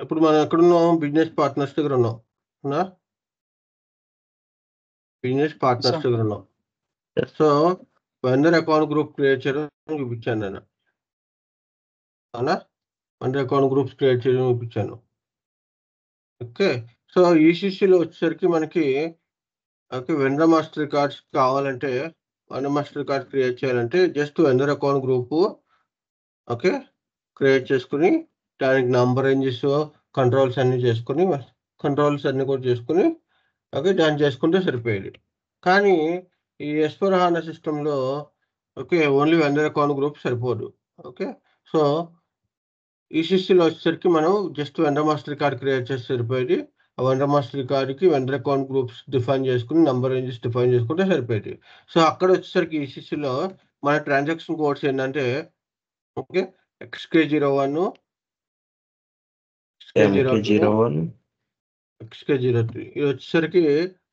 ఇప్పుడు మనం ఎక్కడున్నాం? బిజినెస్ పార్ట్నర్స్ దగ్గర ఉన్నాం. అవునా? బిజినెస్ పార్ట్నర్స్ దగ్గర ఉన్నాం. So vendor account group create చేయడం చూపించాను నేను. అవునా? వెండర్ అకౌంట్ గ్రూప్స్ క్రియేట్ చేయడం చూపించాను. ఓకే. సో ఈసీసీలో వచ్చేసరికి మనకి వెండర్ మాస్టర్ రికార్డ్స్ కావాలంటే వెండర్ మాస్టర్ రికార్డ్ క్రియేట్ చేయాలంటే just vendor account group okay create చేసుకుని దానికి నంబర్ రేంజెస్ కంట్రోల్స్ అన్ని చేసుకుని కంట్రోల్స్ అన్ని కూడా చేసుకుని ఓకే దాన్ని చేసుకుంటే సరిపోయేది. కానీ ఈ S/4HANA సిస్టంలో okay only vendor account group సరిపోదు. ఓకే. సో ఈసీసీలో వచ్చేసరికి మనం just vendor master record create చేస్తే సరిపోయేది. ఆ వెండర్ మాస్టర్ రికార్డ్‌కి వెండర్ అకౌంట్ గ్రూప్స్ డిఫైన్ చేసుకొని నంబర్ రేంజెస్ డిఫైన్ చేసుకుంటే సరిపోయేది. సో అక్కడ వచ్చేసరికి ఈసీసీలో మన ట్రాన్సాక్షన్ కోడ్స్ ఏంటంటే okay XK01, XK02, MK01, XK03 ఇది వచ్చేసరికి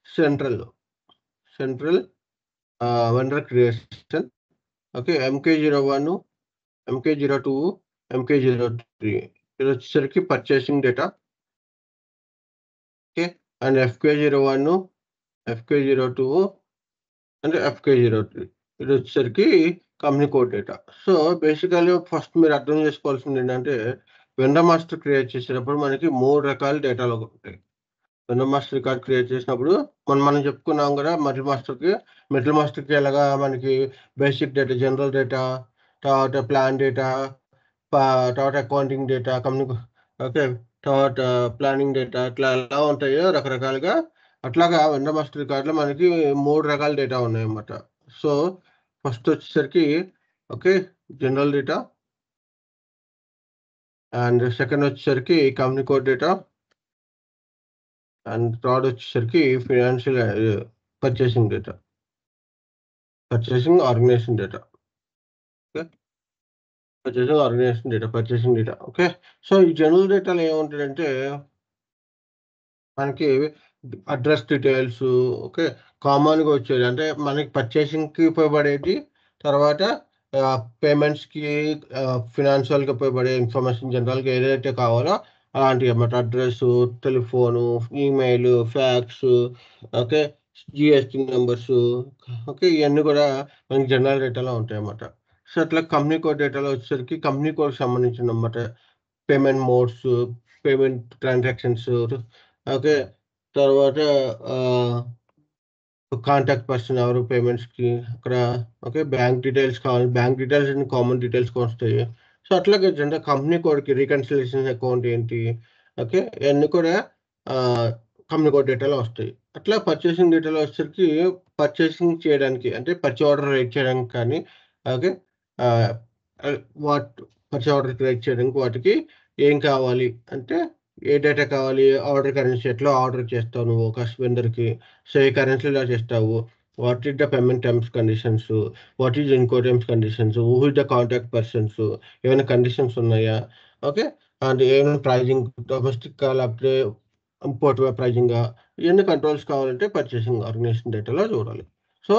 central vendor creation. Okay. MK01, MK02, MK03 ఇది వచ్చేసరికి purchasing data. Okay. And FK01, FK02 and FK03 ఇది వచ్చేసరికి కంపెనీ కోడ్ డేటా. సో బేసికల్‌గా ఫస్ట్ మీరు అర్థం చేసుకోవాల్సింది ఏంటంటే వెండర్ మాస్టర్ క్రియేట్ చేసేటప్పుడు మనకి 3 రకాల డేటాలు ఉంటాయి. వెండర్ మాస్టర్ రికార్డ్ క్రియేట్ చేసినప్పుడు మనం చెప్పుకున్నాం కదా మెటల్ మాస్టర్‌కి ఎలాగా మనకి బేసిక్ డేటా, జనరల్ డేటా, తర్వాత ప్లాన్ డేటా, తర్వాత అకౌంటింగ్ డేటా, ఓకే. తర్వాత ప్లానింగ్ డేటా ఇట్లా ఎలా ఉంటాయో రకరకాలుగా అట్లాగా వెండర్ మాస్టర్ రికార్డ్‌లో మనకి 3 రకాల డేటా ఉన్నాయన్నమాట. సో ఫస్ట్ వచ్చేసరికి okay general data and second వచ్చేసరికి company code data and third వచ్చేసరికి financial purchasing data. Purchasing organisation data. Okay. Purchasing data. Okay. So ఈ జనరల్ డేటాలో ఏముంటదంటే మనకి అడ్రస్ డీటెయిల్స్ ఓకే. కామన్‌గా వచ్చేది. అంటే మనకి పర్చేసింగ్‌కి ఉపయోగపడేది. తర్వాత పేమెంట్స్‌కి ఫినాన్షియల్‌గా ఉపయోగపడే ఇన్ఫర్మేషన్ జనరల్‌గా ఏదైతే కావాలో అలాంటివి అన్నమాట. Address, telephone, email, fax okay. GST numbers okay. ఇయన్నీ కూడా మనకి జనరల్ డేటాలో ఉంటాయన్నమాట. సో అట్లా కంపెనీ కోడ్ డేటాలో వచ్చేసరికి కంపెనీ కోడ్‌కి సంబంధించిందన్నమాట. Payment modes, payment transactions okay. తర్వాత కాంటాక్ట్ పర్సన్ ఎవరు పేమెంట్స్‌కి అక్కడ ఓకే. బ్యాంక్ డీటెయిల్స్ కావాలి. బ్యాంక్ డీటెయిల్స్ అన్ని కామన్ డీటెయిల్స్‌గా వస్తాయి. సో అట్లాగే జనరల్ కంపెనీ కోడ్‌కి రీకన్సిలియేషన్ అకౌంట్ ఏంటి ఓకే. ఇయన్నీ కూడా కంపెనీ కోడ్ డేటాలో వస్తాయి. అట్లా పర్చేసింగ్ డేటాలో వచ్చేసరికి పర్చేసింగ్ చేయడానికి అంటే పర్చేజ్ ఆర్డర్ రైట్ చేయడానికి కానీ ఓకే. ఆహ్, పర్చేజ్ ఆర్డర్ క్రియేట్ చేయడానికి వాటికి ఏం కావాలి అంటే ఏ డేటా కావాలి? ఆర్డర్ కరెన్సీ ఎట్లా ఆర్డర్ చేస్తావు నువ్వు ఒక వెండర్‌కి? సో ఏ కరెన్సీలో చేస్తావు? What is the payment terms conditions? What is Incoterms conditions? Who is the contact persons? ఏమైనా కండిషన్స్ ఉన్నాయా? ఓకే. అండ్ ఏమైనా ప్రైజింగ్ డొమెస్టికా లేకపోతే ఇంపోర్ట్ ప్రైజింగా? ఇయన్నీ కంట్రోల్స్ కావాలంటే పర్చేసింగ్ ఆర్గనైజేషన్ డేటాలో చూడాలి. సో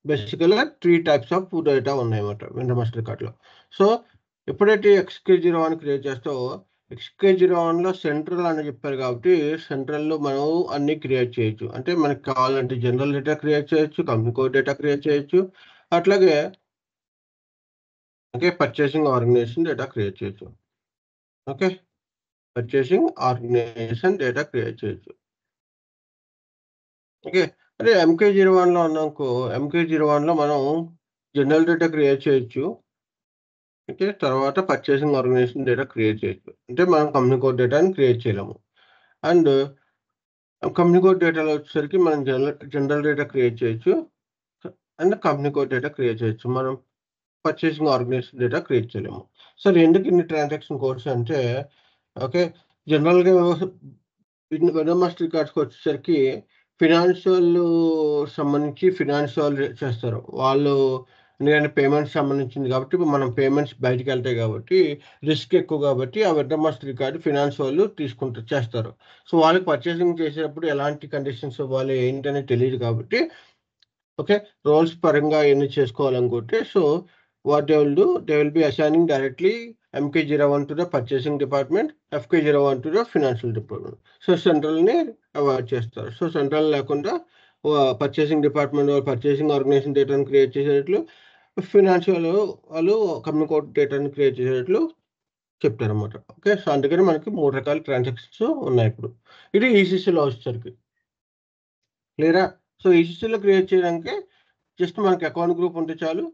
బేసికల్‌గా 3 టైప్స్ ఆఫ్ డేటా ఉన్నాయన్నమాట వెండర్ మాస్టర్ రికార్డ్‌లో. సో ఎప్పుడైతే XK01 క్రియేట్ చేస్తావో XK01లో సెంట్రల్ అని చెప్పారు కాబట్టి సెంట్రల్‌లో మనం అన్నీ క్రియేట్ చేయొచ్చు. అంటే మనకు కావాలంటే జనరల్ డేటా క్రియేట్ చేయొచ్చు, కంపెనీ కోడ్ డేటా క్రియేట్ చేయొచ్చు. అట్లాగే okay. Purchasing organisation data create చేయొచ్చు. Okay. Purchasing organisation data create చేయొచ్చు. ఓకే. అదే MK01లో ఉన్నామనుకో MK01లో మనం జనరల్ డేటా క్రియేట్ చేయొచ్చు. ఓకే. తర్వాత పర్చేసింగ్ ఆర్గనైజేషన్ డేటా క్రియేట్ చేయొచ్చు. అంటే మనం కంపెనీ కోడ్ డేటాని క్రియేట్ చేయలేము. అండ్ కంపెనీ కోడ్ డేటాలో వచ్చేసరికి మనం జనరల్ డేటా క్రియేట్ చేయొచ్చు. And company code data create చేయొచ్చు. మనం పర్చేసింగ్ ఆర్గనైజేషన్ డేటా క్రియేట్ చేయలేము. సరే ఎందుకు ఇన్ని ట్రాన్సాక్షన్ కోడ్స్ అంటే ఓకే. జనరల్‌గా వెండర్ మాస్టర్ రికార్డ్స్‌కి వచ్చేసరికి ఫినాన్షియల్ సంబంధించి ఫినాన్షియల్ చేస్తారు. వాళ్ళు ఎందుకంటే పేమెంట్స్ సంబంధించింది కాబట్టి మనం పేమెంట్స్ బయటికెళ్తాయి కాబట్టి రిస్క్ ఎక్కువ కాబట్టి ఆ వెండర్ మాస్టర్ రికార్డ్ ఫినాన్స్ వాళ్ళు చేస్తారు. సో వాళ్ళకి పర్చేసింగ్ చేసేటప్పుడు ఎలాంటి కండిషన్స్ ఇవ్వాలి ఏంటనేది తెలీదు కాబట్టి ఓకే. రోల్స్ పరంగా ఎన్ని చేసుకోవాలనుకుంటే so what they will do, they will be assigning directly MK01 to the purchasing department, FK01 to the financial department. So central ని అవాయిడ్ చేస్తారు. సో సెంట్రల్ లేకుండా పర్చేసింగ్ డిపార్ట్మెంట్ పర్చేసింగ్ ఆర్గనైజేషన్ డేటాను create చేసేట్లు, financial వాళ్ళు company code డేటాను create చేసేట్లు చెప్తారన్నమాట. Okay, so అందుకని మనకి 3 రకాల transactions ఉన్నాయి ఇప్పుడు. ఇది ఈసీసీలో వచ్చేసరికి క్లియరా. సో ఈసీసీలో క్రియేట్ చేయడానికి జస్ట్ మనకి అకౌంట్ గ్రూప్ ఉంటే చాలు.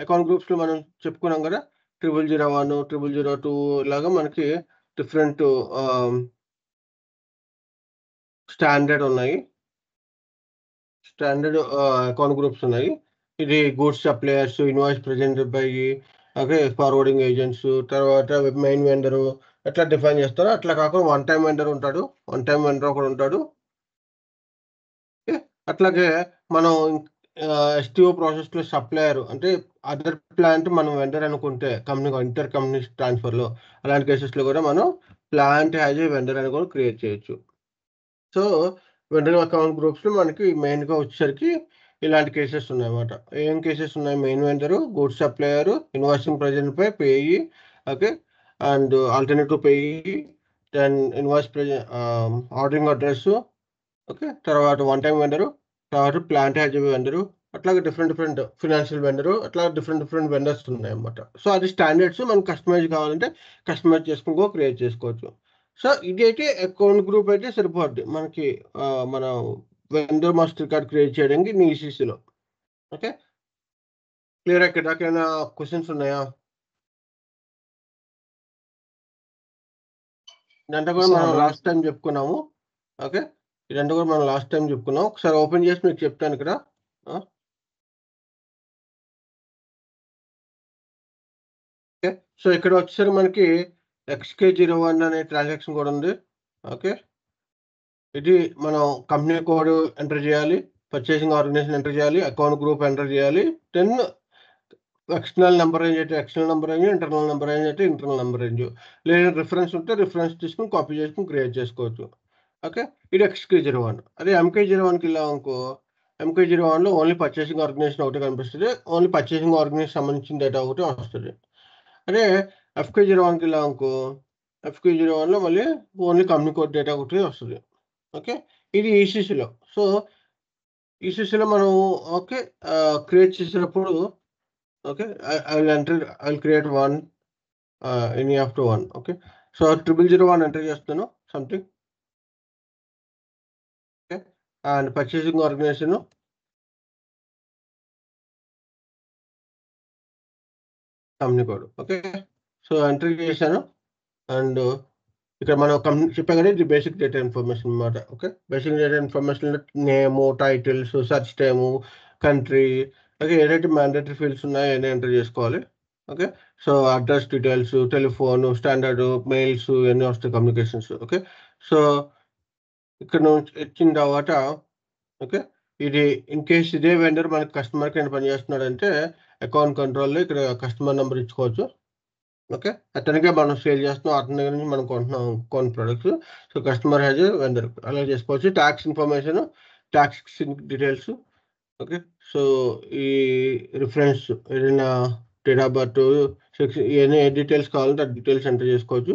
అకౌంట్ గ్రూప్స్లో మనం చెప్పుకున్నాం కదా, 0001, 0002 లాగా మనకి డిఫరెంట్ స్టాండర్డ్ ఉన్నాయి, స్టాండర్డ్ అకౌంట్ గ్రూప్స్ ఉన్నాయి. ఇది goods suppliers, invoice presented by, okay, forwarding agents, తర్వాత మెయిన్ వెండరు ఎట్లా డిఫైన్ చేస్తారో అట్లా కాకుండా వన్ టైం వెండర్ ఉంటాడు, వన్ టైం వెండర్ ఒకడు ఉంటాడు. అట్లాగే మనం ఎస్టీఓ ప్రాసెస్లో సప్లయర్ అంటే అదర్ ప్లాంట్ మనం వెండర్ అనుకుంటే కంపెనీ ఇంటర్ కంపెనీ ట్రాన్స్ఫర్లో, అలాంటి కేసెస్లో కూడా మనం ప్లాంట్ యాజ్ ఏ వెండర్ అని కూడా క్రియేట్ చేయొచ్చు. సో వెండర్ అకౌంట్ గ్రూప్స్లో మనకి మెయిన్గా వచ్చేసరికి ఇలాంటి కేసెస్ ఉన్నాయన్నమాట. ఏం కేసెస్ ఉన్నాయి? Main vendor, goods supplier, invoicing present by payee, okay, and alternative payee, then invoice ordering address, okay, తర్వాత వన్ టైం వెండరు, తర్వాత ప్లాంట్ యాజ్ వెండరు, అట్లాగే డిఫరెంట్ ఫినాన్షియల్ వెండరు, అట్లా డిఫరెంట్ వెండర్స్ ఉన్నాయి అన్నమాట. సో అది స్టాండర్డ్స్ మనకు customise కావాలంటే customise చేసుకుని క్రియేట్ చేసుకోవచ్చు. సో ఇది అయితే అకౌంట్ గ్రూప్ అయితే సరిపోద్ది మనకి మన వెండర్ మాస్టర్ కార్డ్ క్రియేట్ చేయడానికి ఈసీసీలో. Okay, clear. ఇక్కడ దాకైనా క్వశ్చన్స్ ఉన్నాయా? ఇదంతా కూడా మనం లాస్ట్ టైం చెప్పుకున్నాము. ఓకే, ఇదంతా కూడా మనం లాస్ట్ టైం చెప్పుకున్నాం. ఒకసారి ఓపెన్ చేసి మీకు చెప్తాను ఇక్కడ. ఓకే, సో ఇక్కడ వచ్చేసరికి మనకి XK01 అనే ట్రాన్సాక్షన్ కూడా ఉంది. ఓకే, ఇది మనం కంపెనీ కోడ్ ఎంటర్ చేయాలి, పర్చేసింగ్ ఆర్గనైజేషన్ ఎంటర్ చేయాలి, అకౌంట్ గ్రూప్ ఎంటర్ చేయాలి, 10 ఎక్స్టర్నల్ నెంబర్ రేంజ్ అయితే external number range, internal number range అయితే ఇంటర్నల్ నెంబర్ రేంజ్, లేదా రిఫరెన్స్ ఉంటే రిఫరెన్స్ తీసుకుని కాపీ చేసుకుని క్రియేట్ చేసుకోవచ్చు. ఓకే, ఇది XK01. అదే MK01కి ఇలా అనుకో, MK01లో ఓన్లీ పర్చేసింగ్ ఆర్గనైజేషన్ ఒకటి కనిపిస్తుంది, ఓన్లీ పర్చేసింగ్ ఆర్గనైజేషన్ సంబంధించిన డేటా ఒకటి వస్తుంది. అదే FK01కి ఇలా అనుకో, FK01లో మళ్ళీ ఓన్లీ కంపెనీ కోడ్ డేటా ఒకటి వస్తుంది. ఓకే, ఇది ఈసీసీలో. సో ఈసీసీలో మనం ఓకే క్రియేట్ చేసినప్పుడు okay I create one any after one. Okay, so 0001 enter చేస్తాను something. Okay, and purchasing organisation company code. Okay, so enter చేశాను. అండ్ ఇక్కడ మనం చెప్పాం కదా, ఇది బేసిక్ డేటా ఇన్ఫర్మేషన్ అనమాట. Okay, basic data information name, titles, search term, country, okay, ఏదైతే mandatory fields ఉన్నాయో అన్నీ ఎంటర్ చేసుకోవాలి. Okay, so address details, telephone, standard mails ఇవన్నీ వస్తాయి, కమ్యూనికేషన్స్. ఓకే, సో ఇక్కడ నుంచి వచ్చిన తర్వాత ఓకే, ఇది ఇన్ కేస్ ఇదే వెండర్ మనకి కస్టమర్ కింద పనిచేస్తున్నాడంటే అకౌంట్ కంట్రోల్లో ఇక్కడ కస్టమర్ నెంబర్ ఇచ్చుకోవచ్చు. ఓకే, అతనికే మనం సేల్ చేస్తున్నాం, అతని దగ్గర నుంచి మనం కొంటున్నాం కొన్ని products. So customer has vendor అలా చేసుకోవచ్చు. Tax information, tax details. Okay, so ఈ రిఫరెన్స్ ఏదైనా డేట్ ఆఫ్ బర్త్, సెక్షన్, ఇవన్నీ ఏ డీటెయిల్స్ కావాలంటే ఆ డీటెయిల్స్ ఎంటర్ చేసుకోవచ్చు.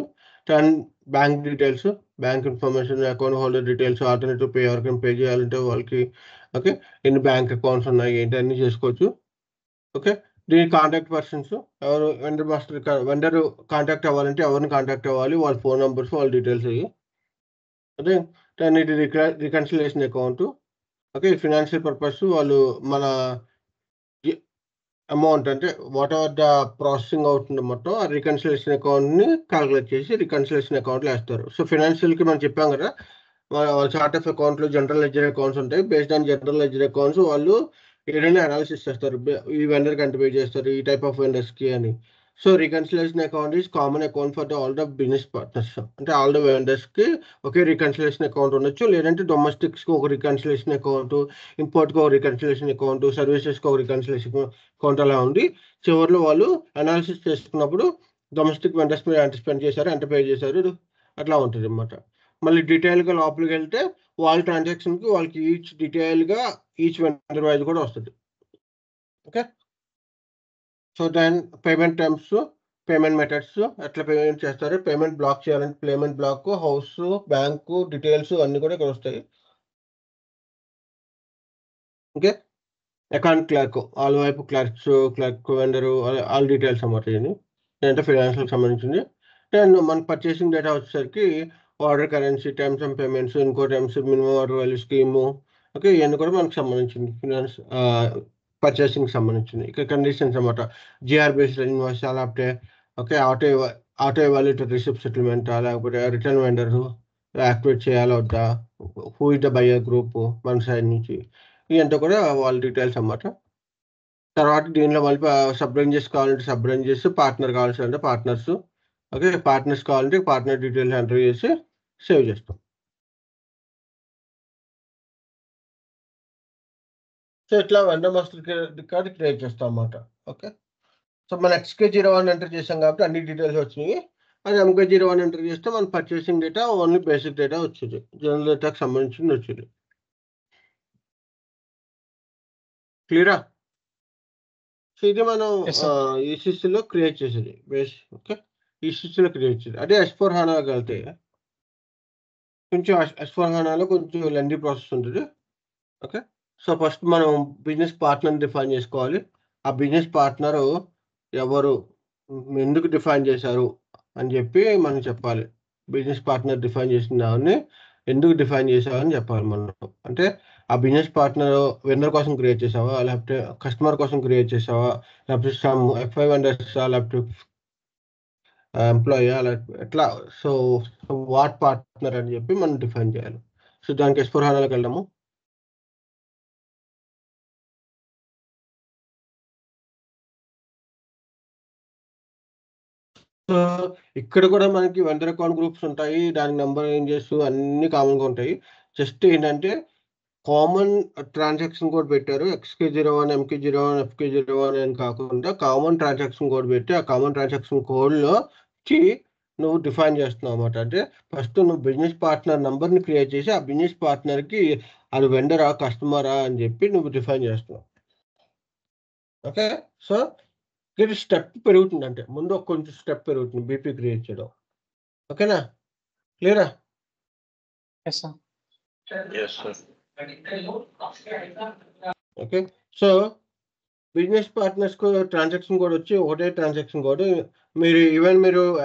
And bank details, bank information, account holder details, alternative pay ఎవరికైనా పే చేయాలంటే వాళ్ళకి, ఓకే, ఎన్ని బ్యాంక్ అకౌంట్స్ ఉన్నాయి ఏంటి అన్నీ చేసుకోవచ్చు. ఓకే, దీని కాంటాక్ట్ పర్సన్స్ ఎవరు, వెండర్ మాస్టర్ వెండర్ కాంటాక్ట్ అవ్వాలంటే ఎవరిని కాంటాక్ట్ అవ్వాలి, వాళ్ళ ఫోన్ నెంబర్స్, వాళ్ళ డీటెయిల్స్ అయ్యి. అదే దాన్ని ఇది reconciliation account. Okay, financial purpose వాళ్ళు మన అమౌంట్ అంటే వాట్ ఎవర్ ద ప్రాసెసింగ్ అవుతుంది మొత్తం ఆ రికన్సిలేషన్ అకౌంట్ని క్యాలిక్యులేట్ చేసి రికన్సిలేషన్ అకౌంట్లో వేస్తారు. సో ఫినాన్షియల్కి మనం చెప్పాం కదా, వాళ్ళ చార్ట్ ఆఫ్ అకౌంట్లో జనరల్ లెడ్జర్ అకౌంట్స్ ఉంటాయి. Based on general ledger accounts వాళ్ళు ఏదైనా అనాలిసిస్ చేస్తారు, ఈ వెండర్కి ఎంత పే చేస్తారు, ఈ టైప్ ఆఫ్ వెండర్స్కి అని. So reconciliation account is common account for all the business partners. అంటే ఆల్ ద వెండర్స్కి ఒకే రికన్సిలేషన్ అకౌంట్ ఉండొచ్చు, లేదంటే డొమెస్టిక్స్కి ఒక రికన్సిలేషన్ అకౌంట్, ఇంపోర్ట్కి ఒక రికన్సిలేషన్ అకౌంట్, సర్వీసెస్కి ఒక రికన్సిలేషన్ అకౌంట్ అలా ఉంది. చివరిలో వాళ్ళు అనాలిసిస్ చేసుకున్నప్పుడు డొమెస్టిక్ వెండర్స్ మీద ఎంత స్పెండ్ చేశారు, ఎంత పే చేశారు, అట్లా ఉంటుంది అన్నమాట. మళ్ళీ డీటెయిల్గా లోపలికి వెళ్తే వాళ్ళ ట్రాన్సాక్షన్కి వాళ్ళకి ఈచ్ డీటెయిల్గా ఈచ్ వెండర్ వైజ్ కూడా వస్తుంది. Okay, so then payment terms, payment methods ఎట్లా పేమెంట్ చేస్తారు, పేమెంట్ బ్లాక్ చేయాలంటే payment block, house, bank details అన్నీ కూడా ఇక్కడ వస్తాయి. ఓకే, అకౌంట్ క్లర్క్, ఆల్ వైపు clerks, clerk, vendor, all details అన్నమాట. ఇది అంటే ఫైనాన్షియల్కి సంబంధించింది. దెన్ మన పర్చేసింగ్ డేటా వచ్చేసరికి order currency, terms and payments, ఇంకో terms, minimum order value scheme. Okay, ఇవన్నీ కూడా మనకు సంబంధించింది ఫినాన్స్ పర్చేసింగ్కి సంబంధించింది. ఇక్కడ కండిషన్స్ అన్నమాట. జిఆర్ బేస్డ్ ఇన్వాయిస్ లేకపోతే okay auto evaluator receipt settlement, లేకపోతే రిటర్న్ వెండర్ యాక్టివేట్ చేయాలా వద్దా, who is the buyer group మన సైడ్ నుంచి, ఇదంతా కూడా వాళ్ళ డీటెయిల్స్ అన్నమాట. తర్వాత దీనిలో మళ్ళీ సబ్ రేంజెస్ కావాలంటే సబ్ రేంజెస్, పార్ట్నర్ కావాల్సింటే పార్ట్నర్స్. ఓకే, పార్ట్నర్స్ కావాలంటే పార్ట్నర్ డీటెయిల్స్ ఎంటర్ చేసి సేవ్ చేస్తాం. సో ఇట్లా వెండర్ మాస్టర్ కార్డ్ క్రియేట్ చేస్తాం అన్నమాట. ఓకే, సో మన XK01 ఎంటర్ చేసాం కాబట్టి అన్ని డీటెయిల్స్ వచ్చినాయి. అది MK01 ఎంటర్ చేస్తే మన purchasing data only basic data వచ్చింది, జనరల్ డేటాకి సంబంధించింది వచ్చింది. క్లియరా? సో ఇది మనం ఈసీసీలో క్రియేట్ చేసేది బేస్. ఓకే, ఈసీసీలో క్రియేట్ చేసేది. అదే S/4HANAకి వెళ్తే కొంచెం S/4HANAలో కొంచెం లెంతీ ప్రాసెస్ ఉంటుంది. ఓకే, సో ఫస్ట్ మనం బిజినెస్ పార్ట్నర్ని డిఫైన్ చేసుకోవాలి. ఆ బిజినెస్ పార్ట్నరు ఎవరు, ఎందుకు డిఫైన్ చేశారు అని చెప్పి మనం చెప్పాలి. బిజినెస్ పార్ట్నర్ డిఫైన్ చేసిన దాన్ని ఎందుకు డిఫైన్ చేసావని చెప్పాలి మనం. అంటే ఆ బిజినెస్ పార్ట్నర్ వెండర్ కోసం క్రియేట్ చేసావా, లేకపోతే కస్టమర్ కోసం క్రియేట్ చేసావా, లేకపోతే సమ్ F5 వెండర్సా, లేకపోతే ఎంప్లాయీ ఎట్లా, సో వాట్ పార్ట్నర్ అని చెప్పి మనం డిఫైన్ చేయాలి. సో దానికి S/4HANAలోకి వెళ్దాము. సో ఇక్కడ కూడా మనకి వెండర్ అకౌంట్ గ్రూప్స్ ఉంటాయి, దాని నెంబర్ రేంజెస్ అన్ని కామన్గా ఉంటాయి. జస్ట్ ఏంటంటే కామన్ ట్రాన్సాక్షన్ కోడ్ పెట్టారు. XK01, MK01, FK01 అని కాకుండా కామన్ ట్రాన్సాక్షన్ కోడ్ పెట్టి ఆ కామన్ ట్రాన్సాక్షన్ కోడ్లోకి నువ్వు డిఫైన్ చేస్తున్నావు అన్నమాట. అంటే ఫస్ట్ నువ్వు బిజినెస్ పార్ట్నర్ నెంబర్ని క్రియేట్ చేసి ఆ బిజినెస్ పార్ట్నర్కి అది వెండరా కస్టమరా అని చెప్పి నువ్వు డిఫైన్ చేస్తున్నావు. ఓకే, సో ఇక్కడ స్టెప్ పెరుగుతుంది, అంటే ముందు కొంచెం స్టెప్ పెరుగుతుంది బీపీ క్రియేట్ చేయడం. ఓకేనా, క్లియరా? ఓకే, సో బిజినెస్ పార్ట్నర్స్కు ట్రాన్సాక్షన్ కోడ్ వచ్చి ఒకటే ట్రాన్సాక్షన్ కోడ్. మీరు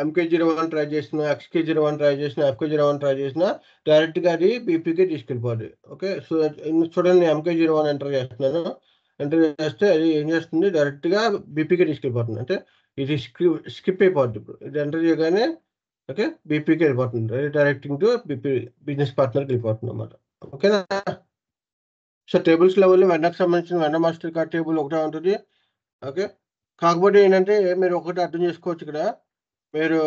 MK01 ట్రై చేసినా, XK01 ట్రై చేసినా, FK01 ట్రై చేసినా డైరెక్ట్గా అది బీపీకి తీసుకెళ్ళిపోద్ది. ఓకే, సో చూడండి MK01 ఎంటర్ చేస్తున్నాను. ఎంటర్ చేస్తే అది ఏం చేస్తుంది, డైరెక్ట్గా బీపీకి తీసుకెళ్ళిపోతుంది. అంటే ఇది స్కిప్ అయిపోద్ది. ఇప్పుడు ఇది ఎంటర్ చేయగానే ఓకే బీపీకి వెళ్ళిపోతుంది, డైరెక్టింగ్ టు బీపీ బిజినెస్ పార్ట్నర్కి వెళ్ళిపోతుంది అన్నమాట. ఓకేనా? సో టేబుల్స్ లెవెల్లో వెండర్కి సంబంధించిన వెండర్ మాస్టర్ కార్డ్ టేబుల్ ఒకటే ఉంటుంది. ఓకే, కాకపోతే ఏంటంటే మీరు ఒకటి అర్థం చేసుకోవచ్చు, ఇక్కడ మీరు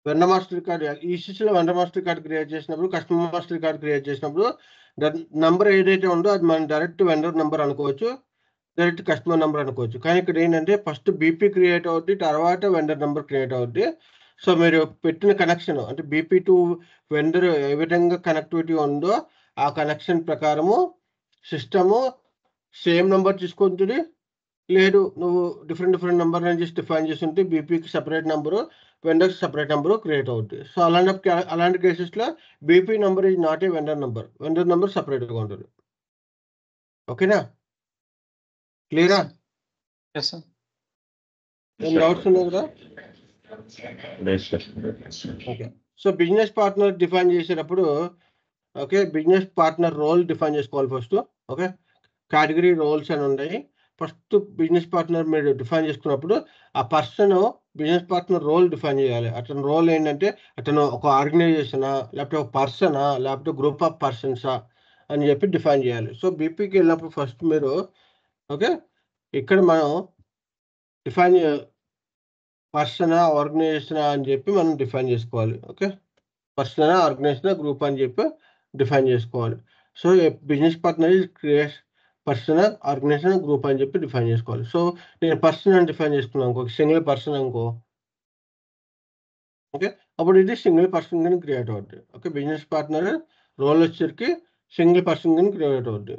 వెండర్ మాస్టర్ కార్డ్ ఈసీసీలో వెండర్ మాస్టర్ కార్డ్ క్రియేట్ చేసినప్పుడు, కస్టమర్ మాస్టర్ కార్డ్ క్రియేట్ చేసినప్పుడు నంబర్ ఏదైతే ఉందో అది మనం డైరెక్ట్ వెండర్ నెంబర్ అనుకోవచ్చు, డైరెక్ట్ కస్టమర్ నెంబర్ అనుకోవచ్చు. కానీ ఇక్కడ ఏంటంటే ఫస్ట్ బీపీ క్రియేట్ అవుద్ది, తర్వాత వెండర్ నెంబర్ క్రియేట్ అవుద్ది. సో మీరు పెట్టిన కనెక్షన్ అంటే బీపీ టు వెండర్ ఏ విధంగా కనెక్టివిటీ ఉందో ఆ కనెక్షన్ ప్రకారము సిస్టము సేమ్ నెంబర్ తీసుకుంటుంది. లేదు నువ్వు డిఫరెంట్ నెంబర్ నుంచి డిఫైన్ చేసి ఉంటే బీపీకి సెపరేట్ నెంబరు, వెండర్కి సెపరేట్ నెంబరు క్రియేట్ అవుతుంది. సో అలాంటి కేసెస్లో BP number is not a vendor number, vendor number సెపరేట్గా ఉంటుంది. ఓకేనా, క్లియరా? ఏం డౌట్స్ ఉన్నాయి కదా? Okay, so business partner define చేసేటప్పుడు okay business partner role define చేసుకోవాలి ఫస్ట్. ఓకే, కేటగిరీ రోల్స్ అని ఉన్నాయి. ఫస్ట్ బిజినెస్ పార్ట్నర్ మీరు డిఫైన్ చేసుకున్నప్పుడు ఆ person business partner role define చేయాలి. అతని రోల్ ఏంటంటే అతను ఒక ఆర్గనైజేషనా, లేకపోతే ఒక పర్సనా, లేకపోతే గ్రూప్ ఆఫ్ పర్సన్సా అని చెప్పి డిఫైన్ చేయాలి. సో బీపీకి వెళ్ళినప్పుడు ఫస్ట్ మీరు ఓకే ఇక్కడ మనం డిఫైన్ పర్సనా, ఆర్గనైజేషనా అని చెప్పి మనం డిఫైన్ చేసుకోవాలి. ఓకే, పర్సనా, ఆర్గనైజేషనా, గ్రూప్ అని చెప్పి డిఫైన్ చేసుకోవాలి. So business partner create person, organisation, group అని చెప్పి డిఫైన్ చేసుకోవాలి. సో నేను పర్సన్ అని డిఫైన్ చేసుకున్నాను అనుకో, సింగిల్ పర్సన్ అనుకో. ఓకే, అప్పుడు ఇది సింగిల్ పర్సన్ కింద క్రియేట్ అవుతుంది. ఓకే, బిజినెస్ పార్ట్నర్ రోల్ వచ్చేసరికి సింగిల్ పర్సన్ కింద క్రియేట్ అవుతుంది.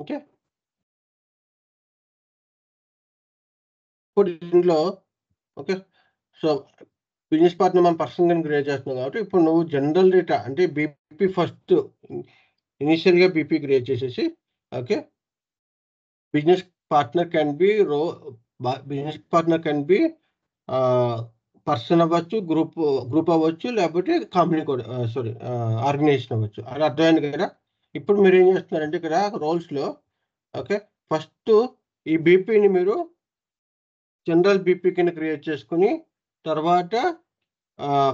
ఓకే, ఇప్పుడు దీంట్లో ఓకే. సో బిజినెస్ పార్ట్నర్ మనం పర్సన్ కింద క్రియేట్ చేస్తున్నాం కాబట్టి ఇప్పుడు నువ్వు జనరల్ డేటా అంటే బీపీ ఫస్ట్ ఇనిషియల్గా బీపీ క్రియేట్ చేసేసి okay. Business partner can be business partner can be person అవ్వచ్చు, గ్రూప్ అవ్వచ్చు, లేకపోతే కంపెనీ కూడా సారీ ఆర్గనైజేషన్ అవ్వచ్చు. అది అర్థమైంది కదా. ఇప్పుడు మీరు ఏం చేస్తున్నారంటే ఇక్కడ రోల్స్లో ఓకే ఫస్ట్ ఈ బీపీని మీరు జనరల్ బీపీ కింద క్రియేట్ చేసుకుని తర్వాత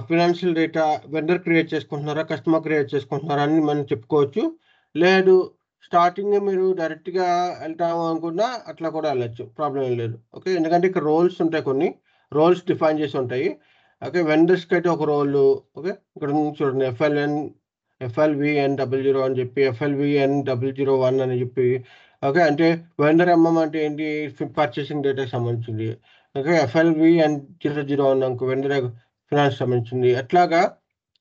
ఫినాన్షియల్ డేటా వెండర్ క్రియేట్ చేసుకుంటున్నారా, కస్టమర్ క్రియేట్ చేసుకుంటున్నారా అని మనం చెప్పుకోవచ్చు. లేదు స్టార్టింగ్ మీరు డైరెక్ట్గా వెళ్తాము అనుకున్నా అట్లా కూడా వెళ్ళచ్చు, ప్రాబ్లం ఏం లేదు. ఓకే, ఎందుకంటే ఇక్కడ రోల్స్ ఉంటాయి, కొన్ని రోల్స్ డిఫైన్ చేసి ఉంటాయి. ఓకే, వెండర్స్కి అయితే ఒక రోల్ ఓకే ఇక్కడ చూడండి FLVN00 అని చెప్పి FLVN001 అని చెప్పి ఓకే. అంటే వెండర్ ఎంఎం అంటే ఏంటి, పర్చేసింగ్ డేటాకి సంబంధించింది. ఓకే, FLVN001 అనుకో వెండర్ ఫినాన్స్ సంబంధించింది. అట్లాగా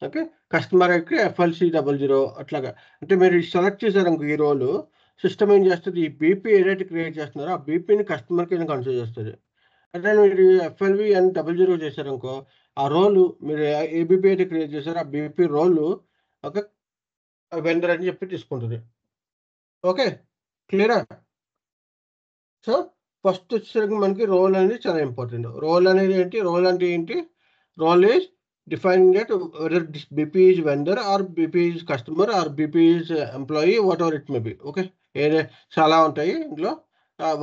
ఓకే. కస్టమర్ అయితే FLC00 అట్లాగా. అంటే మీరు సెలెక్ట్ చేశారనుకో ఈ రోలు, సిస్టమ్ ఏం చేస్తుంది, ఈ బీపీ ఏదైతే క్రియేట్ చేస్తున్నారో ఆ బీపీని కస్టమర్ కింద కన్సిడర్ చేస్తుంది. అదే మీరు FLVN00 చేశారనుకో ఆ రోలు మీరు ఏ బీపీ అయితే క్రియేట్ చేశారో ఆ బీపీ రోలు ఓకే వెండర్ అని చెప్పి తీసుకుంటుంది. ఓకే, క్లియరా? సో ఫస్ట్ వచ్చేసరికి మనకి రోల్ అనేది చాలా ఇంపార్టెంట్. రోల్ అనేది ఏంటి, రోల్ అంటే ఏంటి, role is defining that whether BP is vendor or BP is customer or BP is employee, whatever it may be. Okay, ఏదే చాలా ఉంటాయి ఇందులో,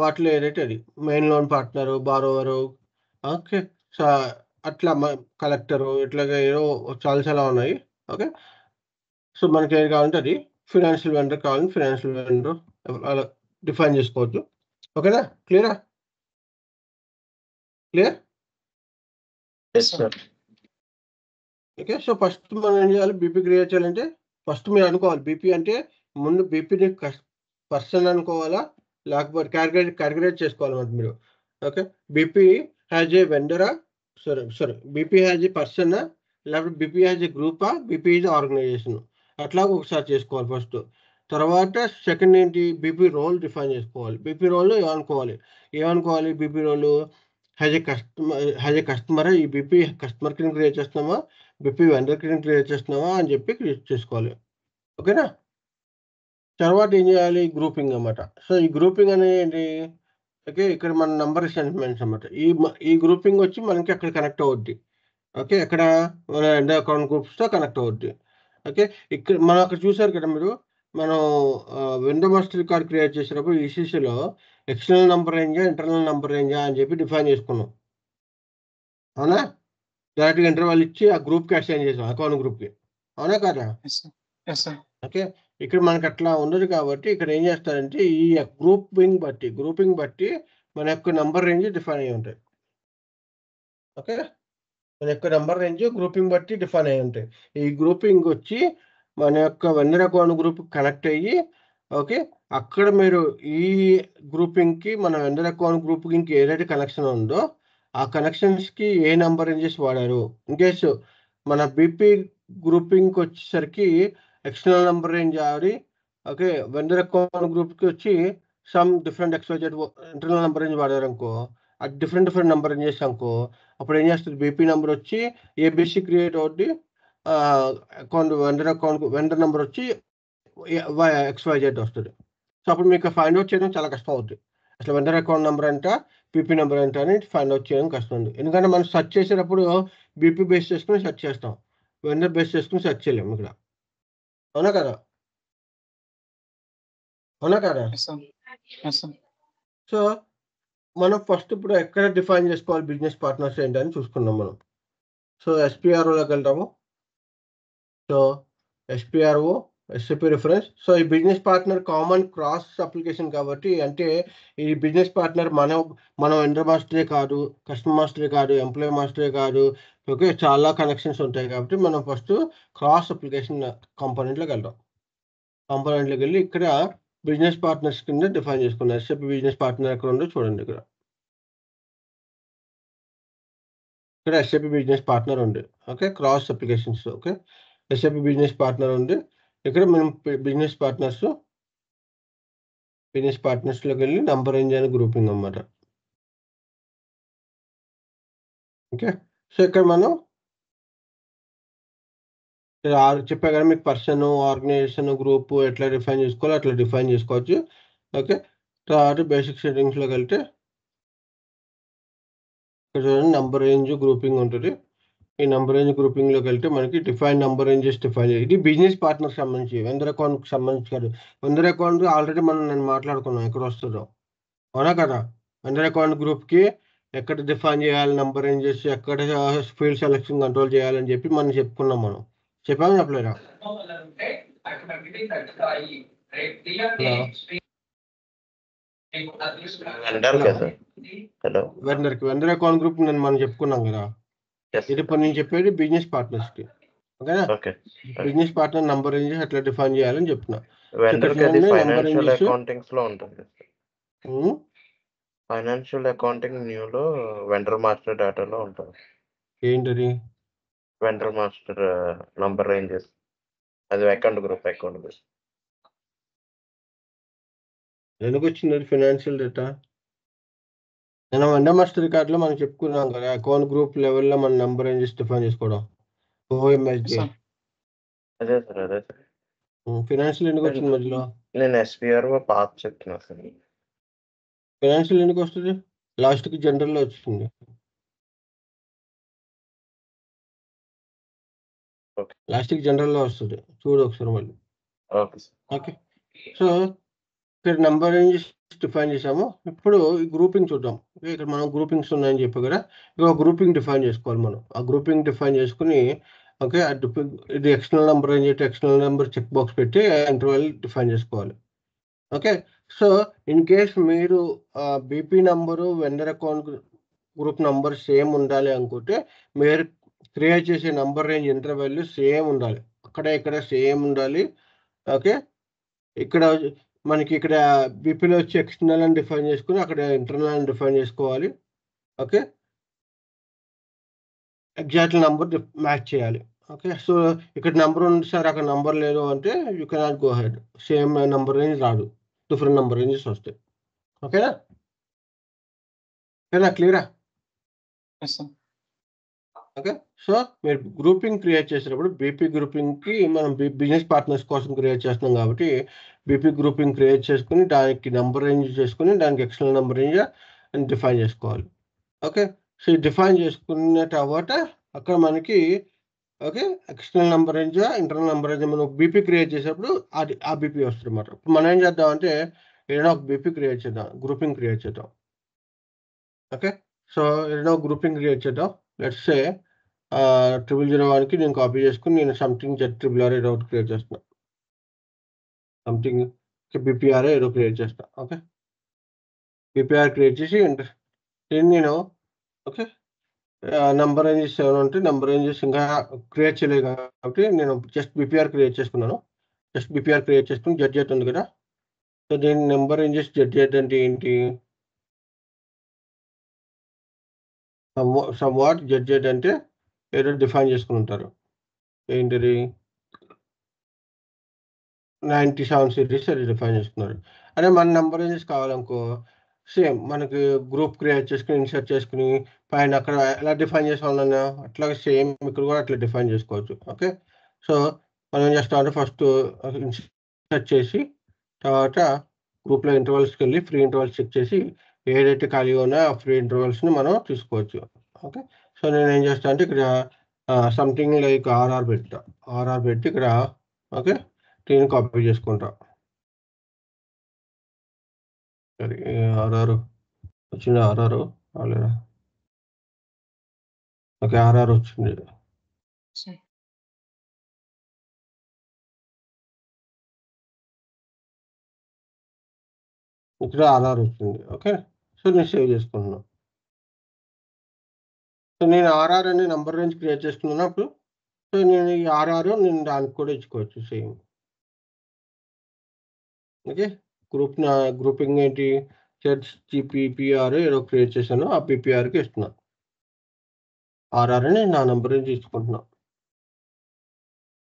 వాటిలో ఏదైతే అది main loan partner, borrower okay. So అట్లా కలెక్టరు ఇట్లాగా ఏదో చాలా ఉన్నాయి. ఓకే, సో మనకి ఏది కావాలంటే అది ఫినాన్షియల్ వెండర్ కావాలంటే ఫినాన్షియల్ వెండర్ అలా డిఫైన్ చేసుకోవచ్చు. ఓకేనా, క్లియరా? క్లియర్? ఓకే, సో ఫస్ట్ మనం ఏం చేయాలి, బీపీ క్రియేట్ చేయాలంటే ఫస్ట్ మీరు అనుకోవాలి బీపీ అంటే ముందు బీపీని పర్సన్ అనుకోవాలా, లేకపోతే క్యాలిక్యులేట్ చేసుకోవాలి మరి మీరు. ఓకే, బీపీ హ్యాజ్ ఏ వెండరా, sorry BP has a person, లేకపోతే బీపీ హ్యాజ్ ఏ గ్రూపా, బీపీ ఈజ్ ఆర్గనైజేషన్, అట్లా ఒకసారి చేసుకోవాలి ఫస్ట్. తర్వాత సెకండ్ ఏంటి, బీపీ రోల్ డిఫైన్ చేసుకోవాలి. బీపీ రోల్ ఏమనుకోవాలి BP role has a customer, ఈ బీపీ కస్టమర్ కింద క్రియేట్ చేస్తున్నామా, బీపీ వెండర్ కింద క్రియేట్ చేస్తున్నామా అని చెప్పి క్రియేట్ చేసుకోవాలి. ఓకేనా. తర్వాత ఏం చేయాలి, గ్రూపింగ్ అన్నమాట. సో ఈ గ్రూపింగ్ అనేది ఏంటి, ఓకే ఇక్కడ మన నంబర్ సెంటిమెంట్స్ అన్నమాట. ఈ గ్రూపింగ్ వచ్చి మనకి అక్కడ కనెక్ట్ అవుద్ది. ఓకే, ఎక్కడ మన ఎండ్ అకౌంట్ గ్రూప్స్తో కనెక్ట్ అవుద్ది. ఓకే, ఇక్కడ మనం అక్కడ చూసారు కదా మీరు, మనం విండో మాస్టర్ కార్డ్ క్రియేట్ చేసినప్పుడు ఈసీసీలో ఎక్స్టర్నల్ నంబర్ రేంజా ఇంటర్నల్ నంబర్ రేంజా అని చెప్పి డిఫైన్ చేసుకున్నాం. అవునా, డైరెక్ట్గా ఇంటర్వల్ ఇచ్చి ఆ గ్రూప్కి అసైన్ చేసాం, అకౌంట్ గ్రూప్కి. అవునా కదా. ఓకే, ఇక్కడ మనకి అట్లా ఉండదు కాబట్టి ఇక్కడ ఏం చేస్తారంటే ఈ గ్రూపింగ్ బట్టి మన యొక్క నంబర్ రేంజ్ డిఫైన్ అయ్యి ఉంటాయి. ఓకే, మన యొక్క నంబర్ రేంజ్ గ్రూపింగ్ బట్టి డిఫైన్ అయ్యి ఉంటాయి. ఈ గ్రూపింగ్ వచ్చి మన యొక్క వెండర్ అకౌంట్ గ్రూప్ కనెక్ట్ అయ్యి ఓకే అక్కడ మీరు ఈ గ్రూపింగ్కి మన వెండర్ అకౌంట్ గ్రూప్కి ఇంక ఏదైతే కనెక్షన్ ఉందో ఆ కనెక్షన్స్కి ఏ నంబర్ రేంజెస్ వాడారు. ఇన్ కేసు మన బీపీ గ్రూపింగ్కి వచ్చేసరికి ఎక్స్టర్నల్ నంబర్ రేంజ్ ఆడి ఓకే వెండర్ అకౌంట్ గ్రూప్కి వచ్చి some different XYZ internal number range వాడారు అనుకో, అది డిఫరెంట్ నంబర్ రేంజెస్ అనుకో, అప్పుడు ఏం చేస్తుంది బీపీ నెంబర్ వచ్చి ఏబిసి క్రియేట్ అవుద్ది, అకౌంట్ వెండర్ నెంబర్ వచ్చి XYZ వస్తుంది. సో అప్పుడు మీకు ఫైండ్ అవుట్ చేయడం చాలా కష్టం అవుతుంది. అసలు వెండర్ అకౌంట్ నెంబర్ అంట బీపీ నెంబర్ అంట అని ఫైండ్ అవుట్ చేయడం కష్టం ఉంది. ఎందుకంటే మనం సెర్చ్ చేసేటప్పుడు బీపీ బేస్ చేసుకుని సెర్చ్ చేస్తాం, వెండర్ బేస్ చేసుకుని సెర్చ్ చేయలేము ఇక్కడ. అవునా కదా. సో మనం ఫస్ట్ ఇప్పుడు ఎక్కడ డిఫైన్ చేసుకోవాలి బిజినెస్ పార్ట్నర్స్ ఏంటని చూసుకున్నాం మనం. సో SPROలోకి వెళ్తాము. So SPRO SAP reference. So ఈ business partner common cross application కాబట్టి, అంటే ఈ బిజినెస్ పార్ట్నర్ మనం వెండర్ మాస్టరే కాదు, కస్టమర్ మాస్టరే కాదు, ఎంప్లాయీ మాస్టరే కాదు, ఓకే చాలా కనెక్షన్స్ ఉంటాయి కాబట్టి మనం ఫస్ట్ క్రాస్ అప్లికేషన్ కాంపోనెంట్లోకి వెళ్దాం. కాంపోనెంట్లోకి వెళ్ళి ఇక్కడ బిజినెస్ పార్ట్నర్స్ కింద డిఫైన్ చేసుకున్నాం. SAP బిజినెస్ పార్ట్నర్ ఎక్కడ ఉందో చూడండి. ఇక్కడ SAP బిజినెస్ పార్ట్నర్ ఉంది. Okay, cross applications. Okay, SAP business partner ఉంది. ఇక్కడ మనం బిజినెస్ పార్ట్నర్స్లోకి వెళ్ళి నంబర్ రేంజ్ అని గ్రూపింగ్ అన్నమాట. ఓకే. సో ఇక్కడ మనం చెప్పా కదా మీకు పర్సన్, ఆర్గనైజేషన్, గ్రూప్ ఎట్లా డిఫైన్ చేసుకోవాలో అట్లా డిఫైన్ చేసుకోవచ్చు. ఓకే. తర్వాత బేసిక్ సెట్టింగ్స్‌లోకి వెళ్తే ఇక్కడ చూడండి నంబర్ రేంజ్ గ్రూపింగ్ ఉంటుంది. ఈ నంబర్ రేంజ్ గ్రూపింగ్‌లోకి వెళ్తే మనకి డిఫైన్ నంబర్ రేంజెస్ డిఫైన్ ఇది బిజినెస్ పార్ట్నర్‌కి సంబంధించి వెండర్ అకౌంట్‌కి సంబంధించి కాదు. వెండర్ అకౌంట్ ఆల్రెడీ నేను మాట్లాడుకున్నాం ఎక్కడ వస్తదో. అవునా కదా! వెండర్ అకౌంట్ గ్రూప్‌కి ఎక్కడ డిఫైన్ చేయాలి నంబర్ రేంజెస్ ఎక్కడ ఫీల్డ్ సెలక్షన్ కంట్రోల్ చేయాలని చెప్పి మనం చెప్పుకున్నాం మనం. చెప్పామా చెప్పలేదా? హలో. వెండర్ అకౌంట్ గ్రూప్ మనం చెప్పుకున్నాం కదా! ఇది ఇప్పుడు నేను చెప్పేది బిజినెస్ పార్ట్నర్స్‌కి. ఓకేనా? బిజినెస్ పార్ట్నర్ నంబర్ రేంజెస్ ఎట్లా డిఫైన్ చేయాలని చెప్తున్నా. వెండర్‌కి అది ఫైనాన్షియల్ అకౌంటింగ్స్‌లో ఉంటుంది. ఫైనాన్షియల్ అకౌంటింగ్ న్యూలో వెండర్ మాస్టర్ డేటాలో ఉంటుంది. ఏంటది? Vendor master number ranges. అది అకౌంట్ గ్రూప్. ఎందుకొచ్చింది అది ఫైనాన్షియల్ డేటా? మనం వెండర్ మాస్టర్ రికార్డ్‌లో మనం చెప్పుకున్నాం కదా! అకౌంట్ గ్రూప్ లెవెల్‌లో మన నంబర్ రేంజెస్ డిఫైన్ చేసుకోవడం. ఓఎంఎస్‌డి. అదే సార్. ఫైనాన్షియల్ ఎందుకొచ్చింది మధ్యలో? నేను ఎస్‌పీఆర్‌ఓ పాత చెప్తున్నా సార్. ఫైనాన్షియల్ ఎందుకొస్తది? లాస్ట్‌కి జనరల్‌లో వచ్చింది. ఓకే. లాస్ట్‌కి జనరల్‌లో వస్తది. చూడు ఒకసారి మళ్ళీ. Okay sir. ఓకే. సో, ఇక్కడ నంబర్ రేంజెస్ డిఫైన్ చేసాము. ఇప్పుడు ఈ గ్రూపింగ్ చూద్దాం. ఇక్కడ మనం గ్రూపింగ్స్ ఉన్నాయని చెప్పా కదా! ఒక గ్రూపింగ్ డిఫైన్ చేసుకోవాలి మనం. ఆ గ్రూపింగ్ డిఫైన్ చేసుకొని ఓకే. ఇది ఎక్స్టర్నల్ నంబర్ రేంజ్ అయితే ఎక్స్టర్నల్ నంబర్ చెక్ బాక్స్ పెట్టి ఇంటర్వల్ డిఫైన్ చేసుకోవాలి. ఓకే. సో, ఇన్ కేస్ మీరు BP number, vendor account group number same ఉండాలి అనుకుంటే, మీరు క్రియేట్ చేసే నంబర్ రేంజ్ ఇంటర్వల్ సేమ్ ఉండాలి. అక్కడ ఇక్కడ సేమ్ ఉండాలి. ఓకే. ఇక్కడ మనకి ఇక్కడ బీపీలో వచ్చి ఎక్స్టర్నల్ అని డిఫైన్ చేసుకొని, అక్కడ ఇంటర్నల్ అని డిఫైన్ చేసుకోవాలి. ఓకే. ఎగ్జాక్ట్ నంబర్ మ్యాచ్ చేయాలి. ఓకే. సో, ఇక్కడ నంబర్ ఉంది సార్ అక్కడ నంబర్ లేదు అంటే you cannot go ahead. Same number range రాదు. డిఫరెంట్ నంబర్ రేంజెస్ వస్తాయి. ఓకేనా? క్లియరా? Yes sir. ఓకే. సో, మీరు గ్రూపింగ్ క్రియేట్ చేసేటప్పుడు బీపీ గ్రూపింగ్‌కి మనం బిజినెస్ పార్ట్నర్స్ కోసం క్రియేట్ చేస్తున్నాం కాబట్టి, బీపీ గ్రూపింగ్ క్రియేట్ చేసుకొని, దానికి నంబర్ రేంజ్ చేసుకొని, దానికి ఎక్స్టర్నల్ నంబర్ రేంజ్ డిఫైన్ చేసుకోవాలి. ఓకే. సో, ఈ డిఫైన్ చేసుకున్న తర్వాత అక్కడ మనకి okay. External number range, internal number range మనం బీపీ క్రియేట్ చేసేటప్పుడు అది ఆ బీపీ వస్తదన్నమాట. ఇప్పుడు మనం ఏం చేద్దామంటే ఏదైనా ఒక బీపీ క్రియేట్ చేద్దాం. గ్రూపింగ్ క్రియేట్ చేద్దాం. ఓకే. సో, ఏదైనా ఒక గ్రూపింగ్ క్రియేట్ చేద్దాం. లెట్స్ సే 0001కి నేను కాపీ చేసుకొని నేను సంథింగ్ ZRRR ఏదో ఒకటి క్రియేట్ చేస్తున్నా. సంథింగ్ బీపీఆర్ ఏదో క్రియేట్ చేస్తా. ఓకే. బీపీఆర్ క్రియేట్ చేసి దీన్ని నేను ఓకే. నంబర్ రేంజెస్ ఏమైనా ఉంటే నంబర్ రేంజెస్ ఇంకా క్రియేట్ చేయలేదు కాబట్టి నేను జస్ట్ బీపీఆర్ క్రియేట్ చేసుకున్నాను. జస్ట్ బీపీఆర్ క్రియేట్ చేసుకొని జెడ్ ఉంది కదా! సో, దీని నంబర్ రేంజెస్ జెడ్ అంటే ఏంటి? సమ్‌వాట్ జెడ్ అంటే ఏదో డిఫైన్ చేసుకొని ఉంటారు. ఏంటిది? 97 సిరీస్ అది డిఫైన్ చేసుకున్నారు. అదే మన నంబర్ రేంజెస్ కావాలనుకో సేమ్ మనకి గ్రూప్ క్రియేట్ చేసుకొని, ఇన్సర్ట్ చేసుకొని పైన అక్కడ ఎలా డిఫైన్ చేసామన్నా అట్లాగే సేమ్ ఇక్కడ కూడా అట్లా డిఫైన్ చేసుకోవచ్చు. ఓకే. సో, మనం ఏం చేస్తామంటే ఫస్ట్ ఇన్సర్ట్ చేసి తర్వాత గ్రూప్‌లో ఇంటర్వల్స్‌కెళ్ళి ఫ్రీ ఇంటర్వల్స్ చెక్ చేసి ఏదైతే ఖాళీగా ఉన్నాయో ఆ ఫ్రీ ఇంటర్వల్స్‌ని మనం తీసుకోవచ్చు. ఓకే. సో, నేనేం చేస్తా అంటే ఇక్కడ సంథింగ్ లైక్ ఆర్ఆర్ పెడతా. ఆర్ఆర్ పెట్టి ఇక్కడ ఓకే. దీన్ని కాపీ చేసుకుంటా. సరే ఆర్ఆర్ వచ్చిందా ఆర్ఆర్? రాలేదా? ఓకే. ఆర్ఆర్ వచ్చింది. సార్. ఇక్కడ ఆర్ఆర్ వచ్చింది. ఓకే. సో, నేను సేవ్ చేసుకుంటున్నా. సో, నేను ఆర్ఆర్ అనే నంబర్ రేంజ్ క్రియేట్ చేసుకున్నప్పుడు సో, నేను ఈ ఆర్ఆర్ నేను దానికి కూడా ఇచ్చుకోవచ్చు సేమ్. ఓకే. గ్రూపింగ్ ఏంటి? జీపీపీఆర్ ఏదో క్రియేట్ చేశాను. ఆ పీపీఆర్‌కి ఇస్తున్నా. ఆర్ఆర్ అని నా నంబర్ రేంజ్ ఇచ్చుకుంటున్నా.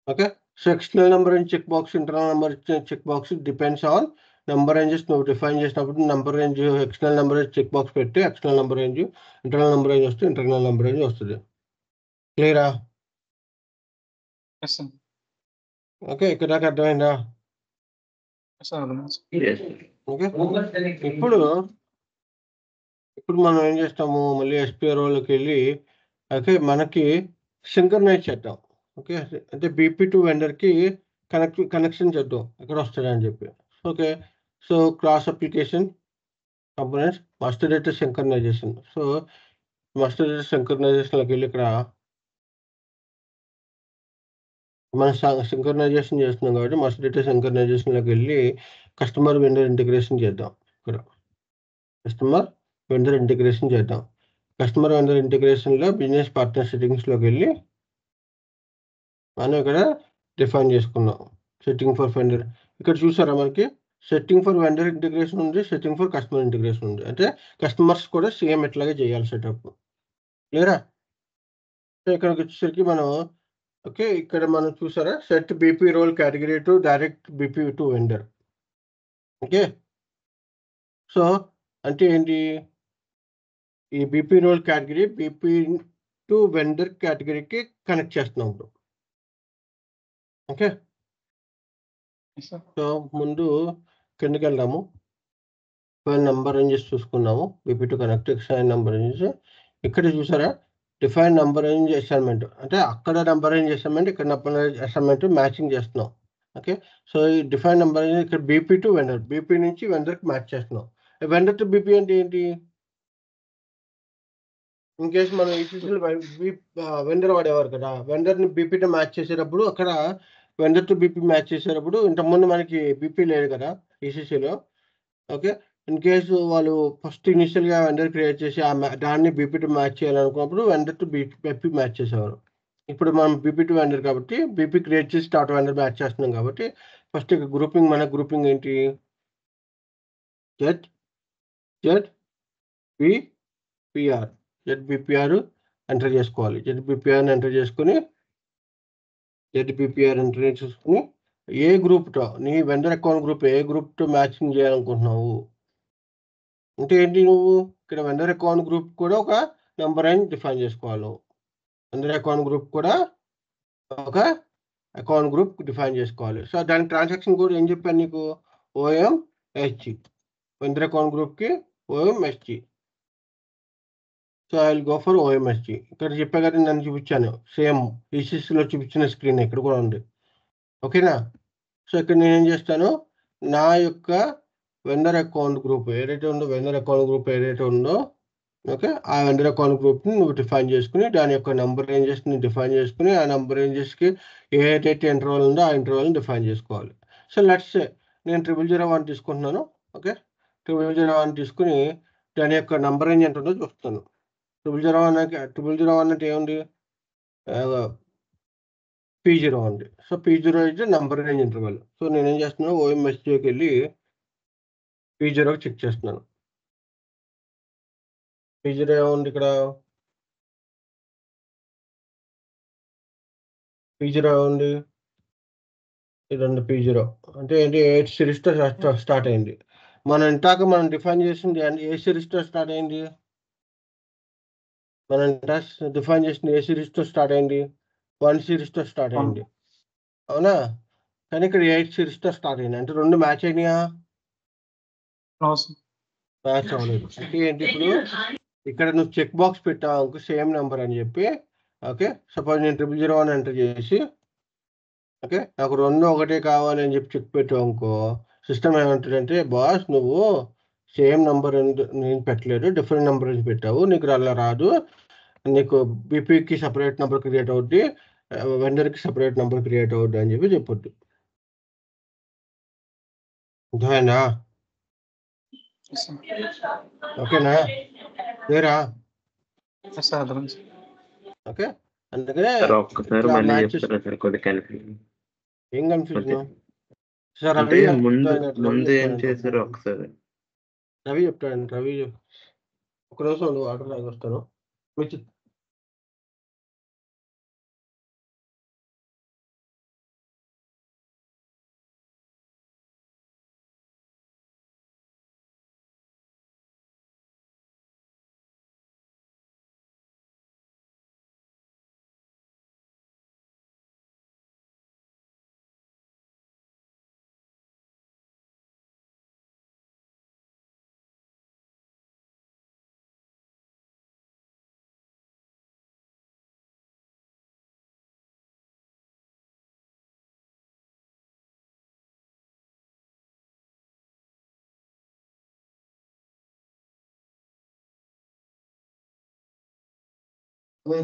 Okay. So, external number range check box, internal number check box depends on number ranges నువ్వు డిఫైన్ చేసినప్పుడు number range external number range check box పెట్టి external number range, internal number range వస్తే internal number range వస్తుంది. క్లియరా? Yes, sir. Okay, ఇక్కడ దాకా అర్థమైందా? Yes, sir. అర్థమైంది, sir. Yes. ఓకే, ఇప్పుడు మనం ఏం చేస్తాము, మళ్ళీ ఎస్పీఆర్ రోల్కి వెళ్ళి ఓకే మనకి సింక్రనైజ్ చేద్దాం. ఓకే, అంటే బీపీ టు వెండర్కి కనెక్షన్ చేద్దాం ఎక్కడ వస్తుందని చెప్పి. Okay, so cross application components master data synchronisation. So master data సింక్రనైజేషన్లోకి వెళ్ళి ఇక్కడ మనం సింక్రనైజేషన్ చేస్తున్నాం కాబట్టి మాస్టర్ డేటా సింక్రనైజేషన్లోకి వెళ్ళి కస్టమర్ వెండర్ ఇంటిగ్రేషన్ చేద్దాం. ఇక్కడ కస్టమర్ వెండర్ ఇంటిగ్రేషన్ చేద్దాం. కస్టమర్ వెండర్ ఇంటిగ్రేషన్లో బిజినెస్ పార్ట్నర్ సెట్టింగ్స్లోకి వెళ్ళి మనం ఇక్కడ డిఫైన్ చేసుకున్నాం సెట్టింగ్ ఫర్ వెండర్. ఇక్కడ చూసారా మనకి సెట్టింగ్ ఫర్ వెండర్ ఇంటిగ్రేషన్ ఉంది, సెట్టింగ్ ఫర్ కస్టమర్ ఇంటిగ్రేషన్ ఉంది. అంటే కస్టమర్స్ కూడా సేమ్ ఎట్లాగే చేయాలి సెటప్. క్లియరా? సో ఇక్కడికి వచ్చేసరికి మనం ఓకే ఇక్కడ మనం చూసారా set BP role category to direct BP to vendor. Okay, so అంటే ఏంటి, ఈ BP role category BP to vendor కేటగిరీకి కనెక్ట్ చేస్తున్నాం ఇప్పుడు. Okay, Yes, sir. సో ముందు కిందకి వెళ్దాము. ఫైల్ నెంబర్ రేంజెస్ చూసుకున్నాము. BP to connect extern number ranges ఇక్కడ చూసారా డిఫైన్ నెంబర్ రేంజ్ అసైన్మెంట్, అంటే అక్కడ నెంబర్ రేంజ్ అసైన్మెంట్, ఇక్కడ నెంబర్ అసైన్మెంట్ మ్యాచింగ్ చేస్తున్నాం. ఓకే, సో ఈ డిఫైన్ నెంబర్ రేంజ్ ఇక్కడ బీపీ టు వెండర్, బీపీ నుంచి వెండర్కి మ్యాచ్ చేస్తున్నాం. వెండర్ టు బీపీ అంటే ఏంటి, ఇన్ కేసు మనం ఈసీసీలో వెండర్ వాడేవారు కదా, వెండర్ని బీపీతో మ్యాచ్ చేసేటప్పుడు అక్కడ వెండర్ టు బీపీ మ్యాచ్ చేసేటప్పుడు ఇంతకుముందు మనకి బీపీ లేదు కదా ఈసీసీలో. ఓకే, ఇన్ కేసు వాళ్ళు ఫస్ట్ ఇనిషియల్గా వెండర్ క్రియేట్ చేసి దాన్ని బీపీ టు మ్యాచ్ చేయాలనుకున్నప్పుడు వెండర్ టు బీపీ మ్యాచ్ చేసేవారు. ఇప్పుడు మనం బీపీ టు వెండర్ కాబట్టి బీపీ క్రియేట్ చేసి టాటా వెండర్ మ్యాచ్ చేస్తున్నాం కాబట్టి ఫస్ట్ ఇక గ్రూపింగ్, మన గ్రూపింగ్ ఏంటి, ZBPR ZBPR ఎంటర్ చేసుకోవాలి. ZBPRని ఎంటర్ చేసుకుని ఏ గ్రూప్తో నీ వెండర్ అకౌంట్ గ్రూప్ ఏ గ్రూప్తో మ్యాచింగ్ చేయాలనుకుంటున్నావు అంటే ఏంటి, నువ్వు ఇక్కడ వెండర్ అకౌంట్ గ్రూప్ కూడా ఒక నెంబర్ రేంజ్ డిఫైన్ చేసుకోవాలి. వెండర్ అకౌంట్ గ్రూప్ కూడా ఒక అకౌంట్ గ్రూప్ డిఫైన్ చేసుకోవాలి. సో దానికి ట్రాన్సాక్షన్ కోడ్ ఏం చెప్పాను నీకు, OMSG. వెండర్ అకౌంట్ గ్రూప్కి OMSG. So I will go for OMSG. ఇక్కడ చెప్పా కదా, నన్ను చూపించాను సేమ్ ఈసీసీలో చూపించిన స్క్రీన్ ఇక్కడ కూడా ఉంది. ఓకేనా? సో ఇక్కడ నేనేం చేస్తాను, నా యొక్క వెండర్ అకౌంట్ గ్రూప్ ఏదైతే ఉందో, వెండర్ అకౌంట్ గ్రూప్ ఏదైతే ఉందో ఓకే ఆ వెండర్ అకౌంట్ గ్రూప్ని నువ్వు డిఫైన్ చేసుకుని దాని యొక్క నెంబర్ రేంజెస్ని డిఫైన్ చేసుకుని ఆ నెంబర్ రేంజెస్కి ఏదైతే ఇంటర్వల్ ఉందో ఆ ఇంటర్వల్ని డిఫైన్ చేసుకోవాలి. సో లెట్స్ నేను 0001 తీసుకుంటున్నాను. ఓకే, 0001 తీసుకుని దాని యొక్క నెంబర్ రేంజ్ ఎంత ఉందో చూస్తాను. 0001 అంటే ఏముంది, P0 ఉంది. సో P0 అయితే నెంబర్ రేంజ్ ఇంటర్వల్. సో నేనేం చేస్తున్నాను, OMSGకి వెళ్ళి P0 చెక్ చేస్తున్నాను. P0 ఏముంది ఇక్కడ, P0 ఏముంది, ఇదండి P0 అంటే ఏంటి, 8 సిరీస్తో స్టార్ట్ అయింది. మనం డిఫైన్ చేసింది ఏ సిరీస్తో స్టార్ట్ అయింది, డిఫైన్ చేసిన ఏ సిరీస్తో స్టార్ట్ అయింది, 1 సిరీస్తో స్టార్ట్ అయింది. అవునా? కానీ ఇక్కడ 8 సిరీస్తో స్టార్ట్ అయింది. అంటే రెండు మ్యాచ్ అయినాయా, మ్యాచ్ అవ్వలేదు. అంటే ఏంటి, ఇప్పుడు ఇక్కడ నువ్వు చెక్ బాక్స్ పెట్టావు సేమ్ నెంబర్ అని చెప్పి. ఓకే, సపోజ్ నేను 0001 ఎంటర్ చేసి ఓకే నాకు 2 ఒకటే కావాలి అని చెప్పి చెక్ పెట్టావు అనుకో, సిస్టమ్ ఏమంటుందంటే బాస్ నువ్వు సేమ్ నెంబర్ నేను పెట్టలేదు, డిఫరెంట్ నెంబర్ నుంచి పెట్టావు, నీకు అలా రాదు, నీకు బీపీకి సపరేట్ నెంబర్ క్రియేట్ అవుద్ది, వెండర్కి సపరేట్ నెంబర్ క్రియేట్ అవుద్ది అని చెప్పి చెప్పొద్దు. అర్థమైందా? ఓకేనా? లేరా? ఓకే, అందుకనే ఒక్కసారి మళ్ళీ చెప్తారా సార్, కొద్దిగా కన్ఫ్యూజన్. ఏం కన్ఫ్యూజన్ సార్, అంటే ముందు ఏం చేశారు ఒకసారి రవి చెప్తాడు. రవి ఒక రోజు ఆర్డర్ లాగా వస్తాను.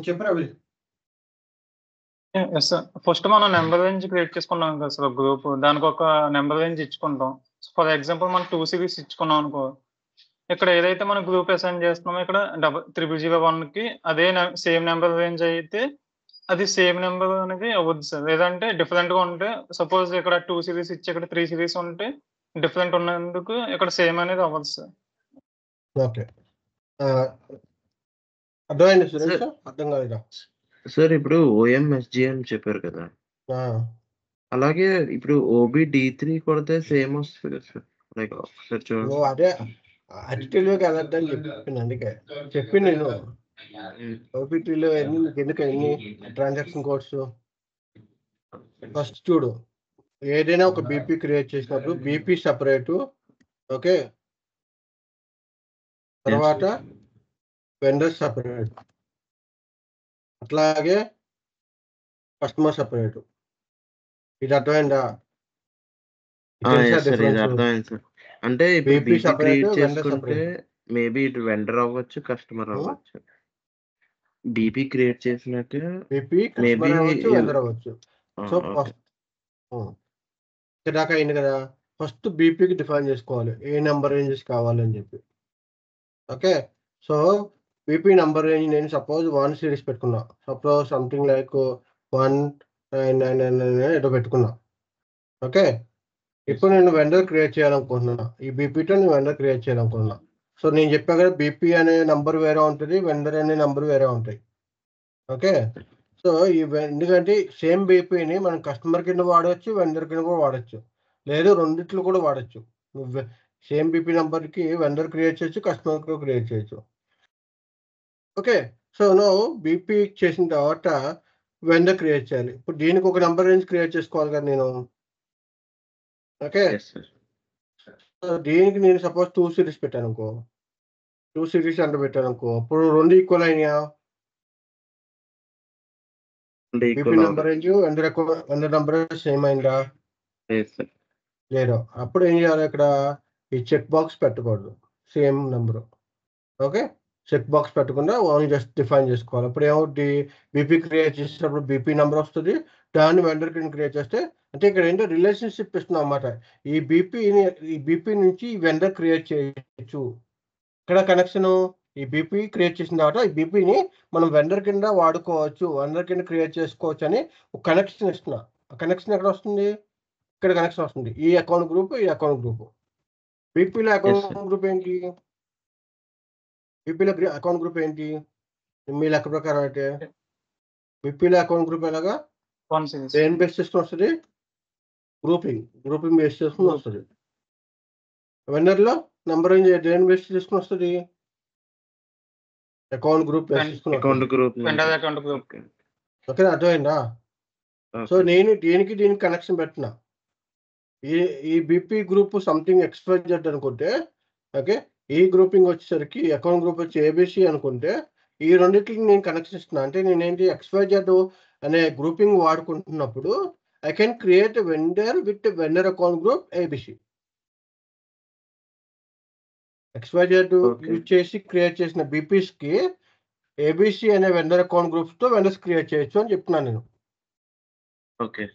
చెప్పరా ఎస్ సార్. ఫస్ట్ మనం నెంబర్ రేంజ్ క్రియేట్ చేసుకున్నాం కదా సార్ గ్రూప్. దానికి ఒక నెంబర్ రేంజ్ ఇచ్చుకుంటాం. ఫర్ ఎగ్జాంపుల్ మనం 2 సిరీస్ ఇచ్చుకున్నాం అనుకో, ఇక్కడ ఏదైతే మనం గ్రూప్ అసైన్ చేస్తున్నామో ఇక్కడ 001కి అదే సేమ్ నెంబర్ రేంజ్ అయితే అది సేమ్ నెంబర్ అనేది అవ్వద్దు సార్. లేదంటే డిఫరెంట్గా ఉంటే, సపోజ్ ఇక్కడ 2 సిరీస్ ఇచ్చి ఇక్కడ 3 సిరీస్ ఉంటే డిఫరెంట్ ఉన్నందుకు ఇక్కడ సేమ్ అనేది అవ్వదు సార్. ఓకే, అర్థమైంది సురేష్? అర్థం కాలేదా సార్? ఇప్పుడు ఓఎంఎస్జి అని చెప్పారు కదా, అలాగే ఇప్పుడు OBD3 కొడితే సేమ్ వస్తుంది కదా సార్? లైక్ ఒకసారి చూడండి. అదే అడిటివ్లోకి వెళ్ళొద్దని చెప్పింది, అందుకే చెప్పింది నేను. OBD3లో ఎందుకు ఎన్ని ట్రాన్సాక్షన్ కోడ్స్? ఫస్ట్ చూడు, ఏదైనా ఒక బీపీ క్రియేట్ చేసినప్పుడు బీపీ సపరేటు, ఓకే, తర్వాత వెండర్ సపరేట్, అట్లాగే కస్టమర్ సపరేట్. ఇది అర్థమైందా? అర్థమైంది సార్. అంటే ఇప్పుడు బీపీ క్రియేట్ చేసుకుంటే మేబీ ఇటు వెండర్ అవ్వచ్చు, కస్టమర్ అవ్వచ్చు. బీపీ క్రియేట్ చేసినట్టు బీపీ కస్టమర్ అవ్వచ్చు, వెండర్ అవ్వచ్చు. సో ఫస్ట్ దాకా అయింది కదా, ఫస్ట్ బీపీకి డిఫైన్ చేసుకోవాలి ఏ నెంబర్ రేంజెస్ కావాలని చెప్పి. Okay, so BP number range నేను సపోజ్ 1 సిరీస్ పెట్టుకున్నా, సపోజ్ సంథింగ్ లైక్ 1999 ఏదో పెట్టుకున్నా. ఓకే, ఇప్పుడు నేను వెండర్ క్రియేట్ చేయాలనుకుంటున్నా, ఈ బీపీతో నేను వెండర్ క్రియేట్ చేయాలనుకుంటున్నా. సో నేను చెప్పా కదా, బీపీ అనే నంబర్ వేరే ఉంటుంది, వెండర్ అనే నంబర్ వేరే ఉంటాయి. ఓకే, సో ఎందుకంటే సేమ్ బీపీని మనం కస్టమర్ కింద వాడవచ్చు, వెండర్ కింద కూడా వాడచ్చు, లేదు రెండిట్లు కూడా వాడచ్చు. నువ్వు సేమ్ బీపీ నెంబర్కి వెండర్ క్రియేట్ చేయొచ్చు, కస్టమర్ కూడా క్రియేట్ చేయొచ్చు. ఓకే, సో నువ్వు బీపీ చేసిన తర్వాత వెండర్ క్రియేట్ చేయాలి. ఇప్పుడు దీనికి ఒక నెంబర్ రేంజ్ క్రియేట్ చేసుకోవాలి కదా నేను. ఓకే, దీనికి నేను సపోజ్ 2 సిరీస్ పెట్టాను అనుకో, 2 సిరీస్ అంటే పెట్టాను అనుకో, అప్పుడు 2 ఈక్వల్ అయినాయా? BP number range vendor number same అయిందా? లేదు. అప్పుడు ఏం చేయాలి, ఇక్కడ ఈ చెక్ బాక్స్ పెట్టకూడదు, same number. Okay, check box పెట్టకుండా ఓన్లీ జస్ట్ డిఫైన్ చేసుకోవాలి. అప్పుడు ఏమవుతుంది, బీపీ క్రియేట్ చేసేటప్పుడు బీపీ నెంబర్ వస్తుంది, దాన్ని వెండర్ కింద క్రియేట్ చేస్తే, అంటే ఇక్కడ ఏంటో రిలేషన్షిప్ ఇస్తున్నాం అన్నమాట. ఈ బీపీ నుంచి వెండర్ క్రియేట్ చేయొచ్చు. ఇక్కడ కనెక్షన్, ఈ బీపీ క్రియేట్ చేసిన తర్వాత ఈ బీపీని మనం వెండర్ కింద వాడుకోవచ్చు, వెండర్ కింద క్రియేట్ చేసుకోవచ్చు అని ఒక కనెక్షన్ ఇస్తున్నా. ఆ కనెక్షన్ ఎక్కడ వస్తుంది? ఇక్కడ కనెక్షన్ వస్తుంది. ఈ అకౌంట్ గ్రూప్, ఈ అకౌంట్ గ్రూప్. బీపీలో అకౌంట్ గ్రూప్ ఏంటి? బీపీలో అకౌంట్ గ్రూప్ ఏంటి మీ లెక్క ప్రకారం అయితే? బీపీలో అకౌంట్ గ్రూప్ ఎలాగా దేని బేస్ చేసుకుని వస్తుంది? గ్రూపింగ్ బేస్ చేసుకుని వస్తుంది. వెండర్లో నెంబర్ రేంజ్ దేని బేస్ చేసుకుని వస్తుంది? అకౌంట్ గ్రూప్ బేస్ చేసుకుని. ఓకే, అర్థమైందా? సో నేను దీనికి కనెక్షన్ పెట్టినా. ఈ బీపీ గ్రూప్ సంథింగ్ XYZ అనుకుంటే, ఓకే, ఈ గ్రూపింగ్ వచ్చేసరికి అకౌంట్ గ్రూప్ వచ్చి ABC అనుకుంటే, ఈ రెండింటికి నేను కనెక్షన్ ఇస్తున్నా. అంటే నేనేంటి XYZ అనే గ్రూపింగ్ వాడుకుంటున్నప్పుడు I can create vendor with vendor account group ABC. XYZ use చేసి క్రియేట్ చేసిన బీపీస్కి ABC అనే వెండర్ అకౌంట్ గ్రూప్స్తో వెండర్స్ క్రియేట్ చేయొచ్చు అని చెప్తున్నాను నేను. ఓకే,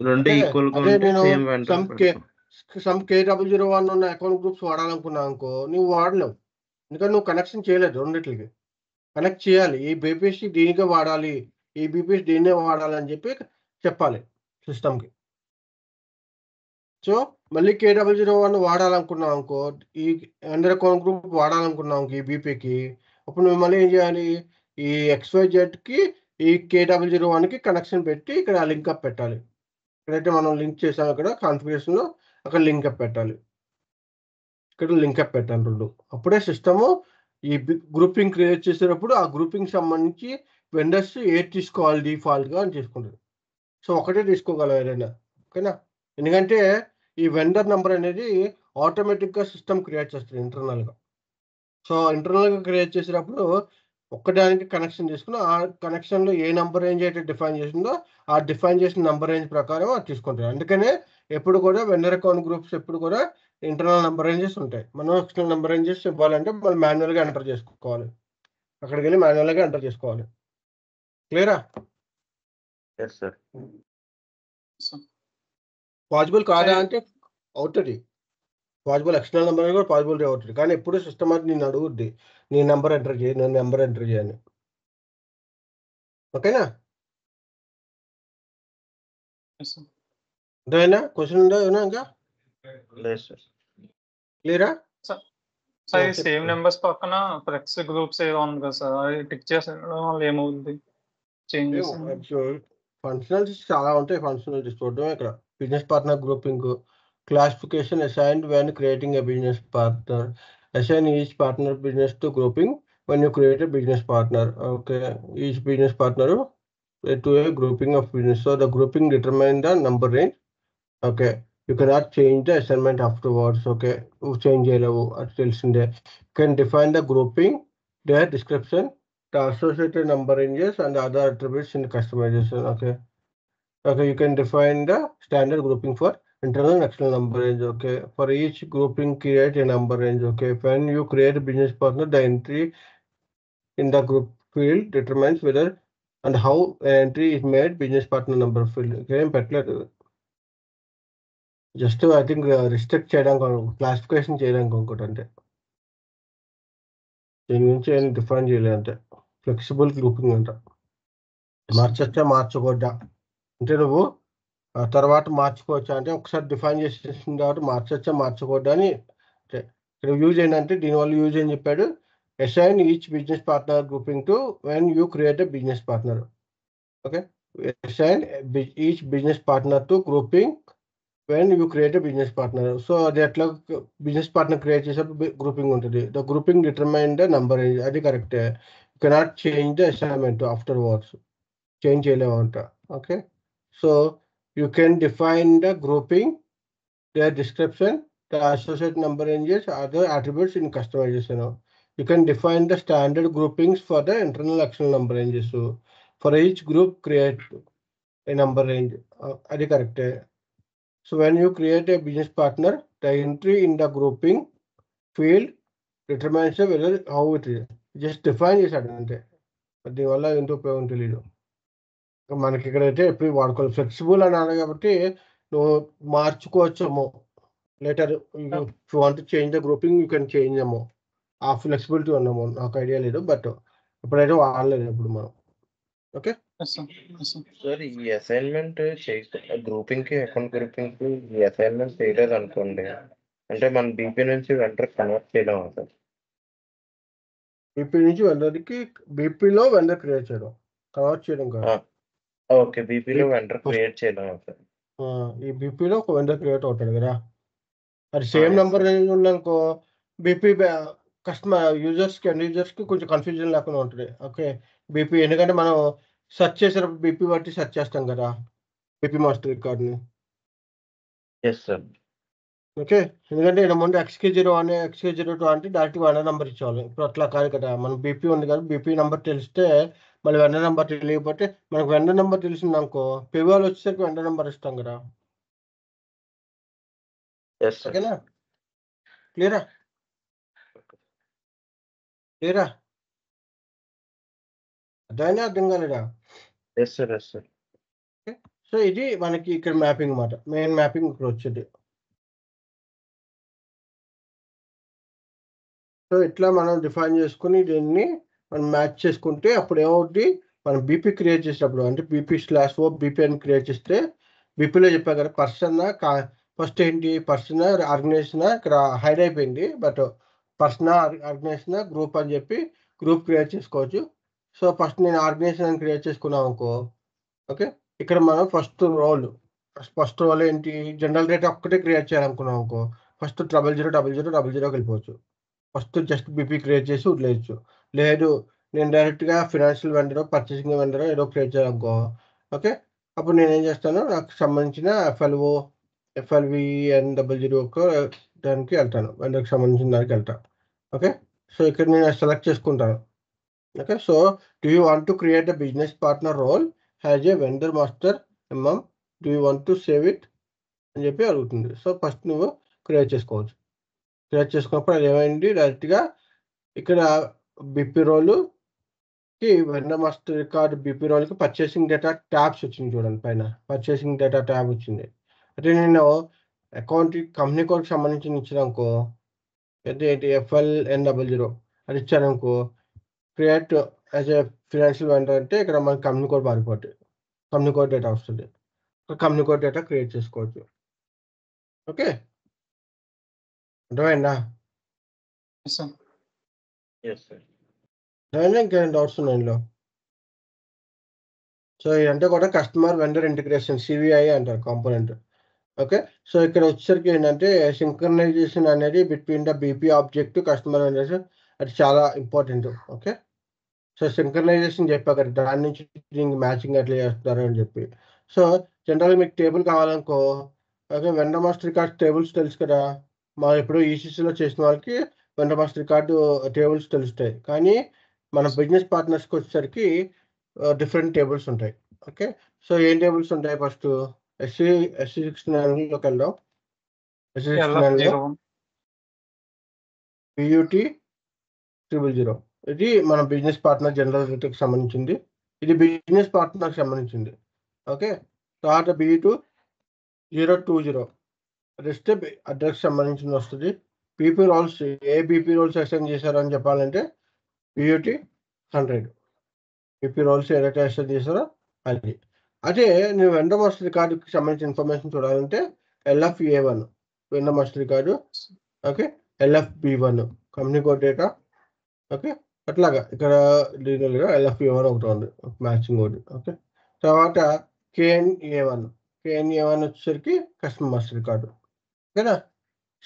రెండు ఈక్వల్ గా ఉంటే సేమ్ వెండర్. సమ్ K001 ఉన్న అకౌంట్ గ్రూప్స్ వాడాలనుకున్నావు అనుకో, నువ్వు వాడలేవు, ఎందుకంటే నువ్వు కనెక్షన్ చేయలేదు. రెండింటికి కనెక్ట్ చేయాలి. ఈ బీపీసీ దీనికే వాడాలి, ఈ బీపీసీ దీన్నే వాడాలి అని చెప్పి చెప్పాలి సిస్టమ్కి. సో మళ్ళీ K001 వాడాలనుకున్నావు అనుకో, ఈ వెండర్ అకౌంట్ గ్రూప్ వాడాలనుకున్నావు ఈ బీపీకి, అప్పుడు నువ్వు మళ్ళీ ఏం చేయాలి, ఈ XYZకి ఈ K001కి కనెక్షన్ పెట్టి ఇక్కడ లింక్అప్ పెట్టాలి. ఇక్కడైతే మనం లింక్ చేసాం, ఇక్కడ కాన్ఫిగరేషన్లో అక్కడ లింక్అప్ పెట్టాలి, ఇక్కడ లింక్అప్ పెట్టాలి రెండు. అప్పుడే సిస్టము ఈ గ్రూపింగ్ క్రియేట్ చేసేటప్పుడు ఆ గ్రూపింగ్ సంబంధించి వెండర్స్ ఏది తీసుకోవాలి డిఫాల్ట్గా అని తీసుకుంటుంది. సో ఒకటే తీసుకోగలం ఏదైనా. ఓకేనా? ఎందుకంటే ఈ వెండర్ నెంబర్ అనేది ఆటోమేటిక్గా సిస్టమ్ క్రియేట్ చేస్తుంది ఇంటర్నల్గా. సో ఇంటర్నల్గా క్రియేట్ చేసేటప్పుడు ఒక్కదానికి కనెక్షన్ తీసుకుని ఆ కనెక్షన్లో ఏ నెంబర్ రేంజ్ అయితే డిఫైన్ చేసిందో ఆ డిఫైన్ చేసిన నెంబర్ రేంజ్ ప్రకారం అది తీసుకుంటారు. అందుకనే ఎప్పుడు కూడా వెండర్ అకౌంట్ గ్రూప్స్ ఎప్పుడు కూడా ఇంటర్నల్ నెంబర్ రేంజెస్ ఉంటాయి. మనం ఎక్స్టర్నల్ నెంబర్ రేంజెస్ ఇవ్వాలంటే మనం మాన్యువల్గా ఎంటర్ చేసుకోవాలి. అక్కడికి వెళ్ళి మాన్యువల్గా ఎంటర్ చేసుకోవాలి. క్లియరా? Yes sir. పాసిబుల్ కాదా అంటే అవుతుంది. పాసిబుల్ ఎక్స్టర్నల్ నెంబర్ కూడా పాసిబిలిటీ అవుతుంది, కానీ ఎప్పుడు సిస్టమ్ అది నేను అడుగుద్ది నీ నెంబర్ ఎంటర్ చేయి, నేను నెంబర్ ఎంటర్ చేయని. ఓకేనా? అదేనా క్వశ్చన్ ఉందా ఏమైనా ఇంకా? లేదు సార్. క్లియరా? సార్ సేమ్ నెంబర్స్ పక్కన ఫ్లెక్స్ గ్రూప్స్ ఏదో ఉంది కదా సార్, అది టిక్ చేసడం వల్ల ఏమవుతుంది? చేంజెస్ ఫంక్షనాలిటీస్ చాలా ఉంటాయి. ఫంక్షనాలిటీస్ చూడడం ఇక్కడ business partner grouping, classification assigned when creating a business partner, assign each partner business to grouping when you create a business partner. Okay, each business partner to a grouping of business. So the grouping determine the number range. Okay, you cannot change the assignment afterwards. Okay, you change you can define the grouping, their description, the associated number ranges and the other attributes in customization. Okay, you can define the standard grouping for internal and external number range. Okay, for each grouping create a number range. Okay, when you create a business partner, the entry in the group field determines whether and how an entry is made business partner number field. Okay, పెట్టలేదు just I think restrict చేయడానికి, classification చేయడానికి ఇంకోటి, అంటే దీని గురించి ఏం define చేయలేదు. అంటే ఫ్లెక్సిబుల్ గ్రూపింగ్ అంట, మార్చొచ్చా మార్చకూడదా అంటే నువ్వు తర్వాత మార్చుకోవచ్చా అంటే ఒకసారి డిఫైన్ చేసేసిన తర్వాత మార్చొచ్చా మార్చకూడదా అని. ఇక్కడ యూజ్ ఏంటంటే దీనివల్ల యూజ్ ఏం చెప్పాడు, assign each business partner grouping to when you create a business partner. Okay, assign each business partner to grouping when you create a business partner. So అది ఎట్లా బిజినెస్ పార్ట్నర్ క్రియేట్ చేసేటప్పుడు grouping ఉంటుంది. The grouping determine the number, అది కరెక్టే. You cannot change the assignment afterwards, change చేయలేమంట. Okay, so you can define the grouping, their description, the associated number ranges, other attributes in customization. You can define the standard groupings for the internal external number ranges. So for each group, create a number range. That is correct. So when you create a business partner, the entry in the grouping field determines whether how it is. Just define this అంటే అది వల్ల ఏంటో ఉపయోగం తెలీదు. మనకి ఇక్కడైతే ఎప్పుడు వాడుకోవాలి. ఫ్లెక్సిబుల్ అని అన్నాడు కాబట్టి నువ్వు మార్చుకోవచ్చేమో later. You want change the grouping, you can change ఏమో. ఆ ఫ్లెక్సిబిలిటీ ఉన్నాము, నాకు ఐడియా లేదు, బట్ ఇప్పుడైతే వాడలేదు ఎప్పుడు మనం. ఓకే సార్, ఈ అసైన్మెంట్ గ్రూపింగ్ కి అకౌంట్ గ్రూపింగ్ కి ఈ అసైన్మెంట్ చేయలేదు అనుకోండి, అంటే మన బీపీ నుంచి వెండర్ కన్వర్ట్ చేయలేము సార్. బీపీ నుంచి వెండర్కి, బీపీలో వెండర్ క్రియేట్ చేయడం, కన్వర్ట్ చేయడం కాదు. ఓకే, బీపీలో వెండర్ క్రియేట్ చేయలేము సార్. ఈ బీపీలో ఒక వెండర్ క్రియేట్ అవుతాడు కదా, అది సేమ్ నెంబర్ ఉందనుకో బీపీ కస్టమర్ యూజర్స్కి అండ్ యూజర్స్కి కొంచెం కన్ఫ్యూజన్ లేకుండా ఉంటుంది. ఓకే, బీపీ ఎందుకంటే మనం సెర్చ్ చేసేటప్పుడు బీపీ బట్టి సెర్చ్ చేస్తాం కదా, బీపీ మాస్టర్ రికార్డ్ని. Yes sir. ఓకే, ఎందుకంటే ఇక్కడ ముందు XK01 XK02 అంటే డైరెక్ట్ వెండర్ నెంబర్ ఇచ్చేవాళ్ళం. ఇప్పుడు అట్లా కాదు కదా, మన బీపీ ఉంది కదా, బీపీ నెంబర్ తెలిస్తే మళ్ళీ వెండర్ నెంబర్ తెలియకపోతే, మనకు వెండర్ నెంబర్ తెలిసింది అనుకో పేవాల్ వచ్చేసరికి వెండర్ నెంబర్ ఇస్తాం కదా. ఓకేనా? క్లియరా? క్లియరా? అదైనా అర్థం కాలేదా? Yes sir, yes sir. So ఇది మనకి ఇక్కడ మ్యాపింగ్ అన్నమాట, మెయిన్ మ్యాపింగ్ ఇక్కడ వచ్చేది. సో ఇట్లా మనం డిఫైన్ చేసుకుని దీన్ని మనం మ్యాచ్ చేసుకుంటే అప్పుడు ఏమవుతుంది, మనం బీపీ క్రియేట్ చేసేటప్పుడు అంటే BP/O బీపీ అని క్రియేట్ చేస్తే, బీపీలో చెప్పా కదా పర్సన్ ఫస్ట్ ఏంటి, పర్సన్ ఆర్గనైజేషన్ ఇక్కడ హైడ్ అయిపోయింది, బట్ పర్సన్ ఆర్గనైజేషన్ గ్రూప్ అని చెప్పి గ్రూప్ క్రియేట్ చేసుకోవచ్చు. సో ఫస్ట్ నేను ఆర్గనైజేషన్ అని క్రియేట్ చేసుకున్నాం అనుకో. ఓకే, ఇక్కడ మనం ఫస్ట్ రోల్ ఏంటి, జనరల్ డేటా ఒక్కటే క్రియేట్ చేయాలనుకున్నాం అనుకో, ఫస్ట్ 000000 వెళ్ళిపోవచ్చు. ఫస్ట్ జస్ట్ బీపీ క్రియేట్ చేసి వదిలేయచ్చు. లేదు నేను డైరెక్ట్గా ఫినాన్షియల్ వెండర్, పర్చేసింగ్ వెండర్ ఏదో క్రియేట్ చేయాలనుకో. ఓకే, అప్పుడు నేనేం చేస్తాను, నాకు సంబంధించిన FLVN00 దానికి వెళ్తాను, వెండర్కి సంబంధించిన దానికి వెళ్తాను. ఓకే, సో ఇక్కడ నేను సెలెక్ట్ చేసుకుంటాను. Okay, so do you want to create a business partner role has a vendor master do you want to save it అని చెప్పి అడుగుతుంది. సో ఫస్ట్ నువ్వు క్రియేట్ చేసుకోవచ్చు. క్రియేట్ చేసుకున్నప్పుడు అది ఏమైంది, డైరెక్ట్గా ఇక్కడ BP role vendor master record BP రోల్కి పర్చేసింగ్ డేటా ట్యాబ్స్ వచ్చింది చూడండి, పైన పర్చేసింగ్ డేటా ట్యాబ్ వచ్చింది. అంటే నేను అకౌంట్ కంపెనీ కోడ్కి సంబంధించి ఇచ్చానుకో, ఏంటి FLN00 అది ఇచ్చానుకో, create as a financial vendor అంటే ఇక్కడ మనకి కంపెనీ కోడ్ మారిపోతుంది, కంపెనీ కోడ్ డేటా వస్తుంది, కంపెనీ కోడ్ డేటా క్రియేట్ చేసుకోవచ్చు. ఓకే, అర్థమైందా? ఇంకేం డౌట్స్ ఉన్నాయి ఇందులో? సో ఇదంటే కూడా కస్టమర్ వెండర్ ఇంటిగ్రేషన్, CVI అంటారు కాంపోనెంట్. ఓకే, సో ఇక్కడ వచ్చేసరికి ఏంటంటే సింక్రనైజేషన్ అనేది between the BP object customer vendors, అది చాలా ఇంపార్టెంట్. ఓకే, సో సింక్రనైజేషన్ చెప్పా కదా, దాని నుంచి దీనికి మ్యాచింగ్ ఎట్లా చేస్తున్నారు అని చెప్పి. సో జనరల్గా మీకు టేబుల్ కావాలనుకో, okay, vendor master record tables తెలుసు కదా, మనం ఇప్పుడు ECCలో చేసిన వాళ్ళకి వెండర్ మాస్టర్ రికార్డు టేబుల్స్ తెలుస్తాయి. కానీ మన బిజినెస్ పార్ట్నర్స్కి వచ్చేసరికి డిఫరెంట్ టేబుల్స్ ఉంటాయి. ఓకే, సో ఏం టేబుల్స్ ఉంటాయి? ఫస్ట్ SC69లోకి వెళ్దాం. SC69లో PUT 000, ఇది మన బిజినెస్ పార్ట్నర్ జనరల్ రేట్కి సంబంధించింది, ఇది బిజినెస్ పార్ట్నర్కి సంబంధించింది. ఓకే, తర్వాత BU2 020 రెస్ట్ అడ్రస్ సంబంధించింది వస్తుంది. బీపీ రోల్స్, ఏ బీపీ రోల్స్ అసైన్ చేశారని చెప్పాలంటే PUT 100 బీపీ రోల్స్ ఏదైతే అసైన్ చేశారో అది. అదే నువ్వు వెండర్ మాస్టర్ రికార్డుకి సంబంధించిన ఇన్ఫర్మేషన్ చూడాలంటే LFA1 vendor master record. Okay, LFB1 company code data. Okay, అట్లాగా ఇక్కడ డీటెయిల్గా LFA1 ఒకటి ఉంది మ్యాచింగ్ కోడ్. ఓకే, తర్వాత KNA1 వచ్చేసరికి కస్టమర్ మాస్టర్ రికార్డు. ఓకేనా?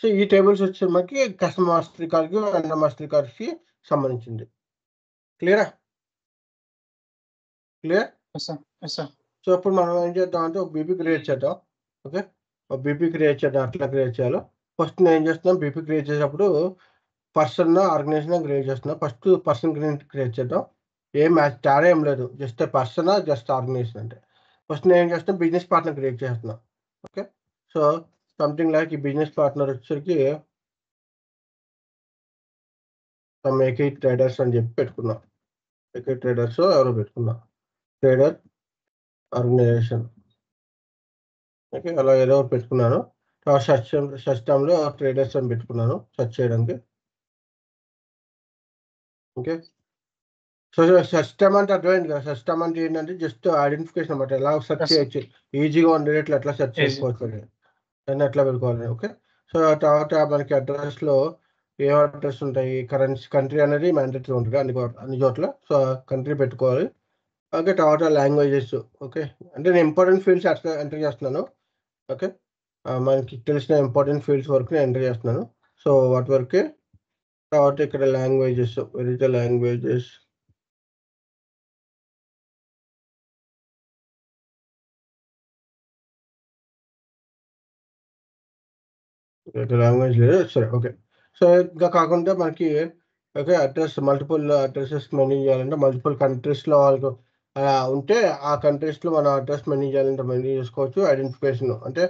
సో ఈ టేబుల్స్ వచ్చే మనకి కస్టమర్ మాస్టర్ రికార్డ్కి వెండర్ మాస్టర్ రికార్డ్కి సంబంధించింది. క్లియర్? సో ఇప్పుడు మనం ఏం చేద్దాం అంటే ఒక బీపీ క్రియేట్ చేద్దాం. ఓకే, ఒక బీపీ క్రియేట్ చేద్దాం. అట్లా క్రియేట్ చేయాలో ఫస్ట్ నేను ఏం చేస్తున్నాను, బీపీ క్రియేట్ చేసేటప్పుడు పర్సన్ ఆర్గనైజేషన్ క్రియేట్ చేస్తున్నా. ఫస్ట్ పర్సన్ క్రియేట్ చేద్దాం. ఏం మ్యాచ్ తేడా ఏం లేదు, జస్ట్ పర్సన్ జస్ట్ ఆర్గనైజేషన్. అంటే ఫస్ట్ నేను ఏం చేస్తున్నా, బిజినెస్ పార్ట్నర్ క్రియేట్ చేస్తున్నా. ఓకే, సో సంథింగ్ లైక్ ఈ బిజినెస్ పార్ట్నర్ వచ్చేసరికి ఏకే ట్రేడర్స్ అని చెప్పి పెట్టుకున్నాం. ఏకే ట్రేడర్స్ ఎవరో పెట్టుకున్నా, ట్రేడర్ ఆర్గనైజేషన్. ఓకే, అలా ఏదో పెట్టుకున్నాను. సిస్టంలో ట్రేడర్స్ అని పెట్టుకున్నాను సెర్చ్ చేయడానికి. ఓకే, సో సిస్టమ్ అంటే అర్థమైంది కదా. సిస్టమ్ అంటే ఏంటంటే జస్ట్ ఐడెంటిఫికేషన్ అనమాట, ఎలా సెర్చ్ చేయొచ్చు, ఈజీగా ఉండే ఎట్లా సెర్చ్ చేసుకోవచ్చు అని ఎట్లా పెట్టుకోవాలి. ఓకే, సో తర్వాత మనకి అడ్రస్లో ఏ అడ్రస్ ఉంటాయి, కంట్రీ అనేది మ్యాండేటరీ ఉంటుంది అన్ని చోట్ల. సో కంట్రీ పెట్టుకోవాలి. ఓకే, తర్వాత లాంగ్వేజెస్. ఓకే, అంటే నేను ఇంపార్టెంట్ ఫీల్డ్స్ ఎంటర్ చేస్తున్నాను. ఓకే, మనకి తెలిసిన ఇంపార్టెంట్ ఫీల్డ్స్ వరకు నేను ఎంటర్ చేస్తున్నాను. సో వాటి వరకే. తర్వాత ఇక్కడ లాంగ్వేజెస్, వెరీ లాంగ్వేజెస్. లాంగ్వేజ్ లేదు, సరే. ఓకే, సో ఇంకా కాకుండా మనకి okay address, multiple addresses menu చేయాలంటే మల్టిపుల్ కంట్రీస్లో వాళ్ళకు ఉంటే ఆ కంట్రీస్లో మన అడ్రస్ మెన్యూ చేయాలంటే మెన్యూ చేసుకోవచ్చు. ఐడెంటిఫికేషన్ అంటే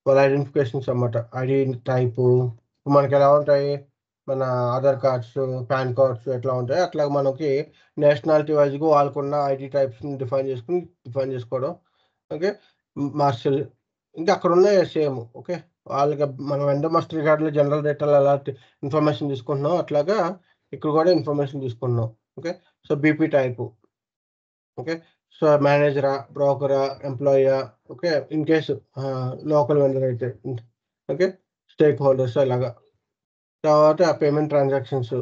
వాళ్ళ ఐడెంటిఫికేషన్స్ అన్నమాట, ఐడి టైపు మనకి ఎలా ఉంటాయి, మన ఆధార్ కార్డ్స్, పాన్ కార్డ్స్ ఎట్లా ఉంటాయి అట్లా మనకి నేషనాలిటీ వైజ్గా వాళ్ళకున్న ఐడి టైప్స్ని డిఫైన్ చేసుకోవడం. ఓకే, మార్షల్ ఇంకా అక్కడ ఉన్నాయి సేమ్. ఓకే, వాళ్ళకి మనం వెండర్ మాస్టర్ రికార్డులో జనరల్ డేటాలో ఎలా ఇన్ఫర్మేషన్ తీసుకుంటున్నాం అట్లాగా ఇక్కడ కూడా ఇన్ఫర్మేషన్ తీసుకుంటున్నాం. Okay, so BP type. Okay, so మేనేజరా, బ్రోకరా, ఎంప్లాయీయా. Okay, in case local vendor అయితే. ఓకే, స్టేక్ హోల్డర్స్ అలాగా. తర్వాత payment transactions,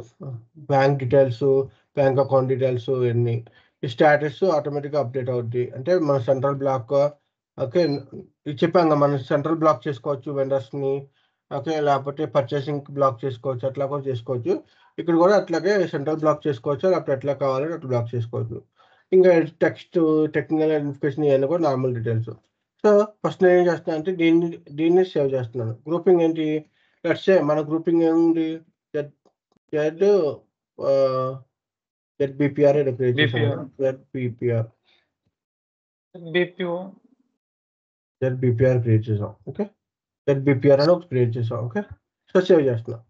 bank details, bank account details ఇవన్నీ. ఈ స్టేటస్ ఆటోమేటిక్గా అప్డేట్ అవుద్ది. అంటే మన సెంట్రల్ బ్లాక్. ఓకే, ఇది చెప్పాం కదా, మనం సెంట్రల్ బ్లాక్ చేసుకోవచ్చు వెండర్స్ని. ఓకే, లేకపోతే పర్చేసింగ్ బ్లాక్ చేసుకోవచ్చు, అట్లా కూడా చేసుకోవచ్చు. ఇక్కడ కూడా అట్లాగే సెంట్రల్ బ్లాక్ చేసుకోవచ్చు, లేకపోతే ఎట్లా కావాలంటే అట్లా బ్లాక్ చేసుకోవచ్చు. ఇంకా టెక్స్ట్, టెక్నికల్ ఐడెంటిఫికేషన్ ఇవన్నీ కూడా నార్మల్ డీటెయిల్స్. సో ఫస్ట్ నేను ఏం చేస్తున్నాను అంటే దీన్ని సేవ్ చేస్తున్నాను. గ్రూపింగ్ ఏంటి, లెట్స్ సే మన గ్రూపింగ్ ఏముంది, ZBPR క్రియేట్ చేసాను. ZBPR క్రియేట్ చేసాం. ఓకే, ZBPR అని ఒకటి క్రియేట్ చేసాం. ఓకే, సో సేవ్ చేస్తున్నాం.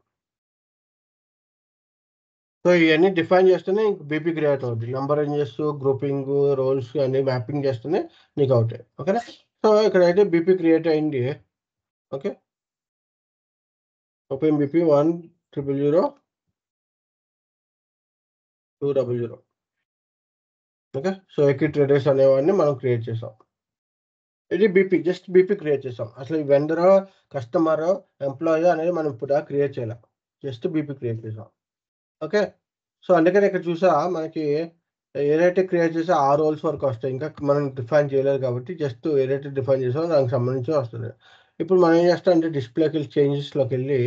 సో ఇవన్నీ డిఫైన్ చేస్తేనే బీపీ క్రియేట్ అవుతుంది. నంబర్ రేంజెస్, గ్రూపింగ్, రోల్స్ అన్ని మ్యాపింగ్ చేస్తేనే నీకు అవుతాయి. ఓకేనా? సో ఇక్కడైతే బీపీ క్రియేట్ అయింది. Okay, open BP 1000200. Okay, so ఎక్వి ట్రేడర్స్ అనేవాడిని మనం క్రియేట్ చేసాం. ఇది బీపీ, జస్ట్ బీపీ క్రియేట్ చేసాం. అసలు ఈ వెండర్, కస్టమర్, ఎంప్లాయీ అనేది మనం ఇప్పుడు క్రియేట్ చేయాలి, జస్ట్ బీపీ క్రియేట్ చేసాం. ఓకే, సో అందుకని ఇక్కడ చూసా మనకి ఏదైతే క్రియేట్ చేసా ఆ రోల్స్ వరకు వస్తాయి. ఇంకా మనం డిఫైన్ చేయలేదు కాబట్టి జస్ట్ ఏదైతే డిఫైన్ చేసామో దానికి సంబంధించి వస్తుంది. ఇప్పుడు మనం ఏం చేస్తాం అంటే డిస్ప్లేకి వెళ్ళి చేంజెస్లోకి వెళ్ళి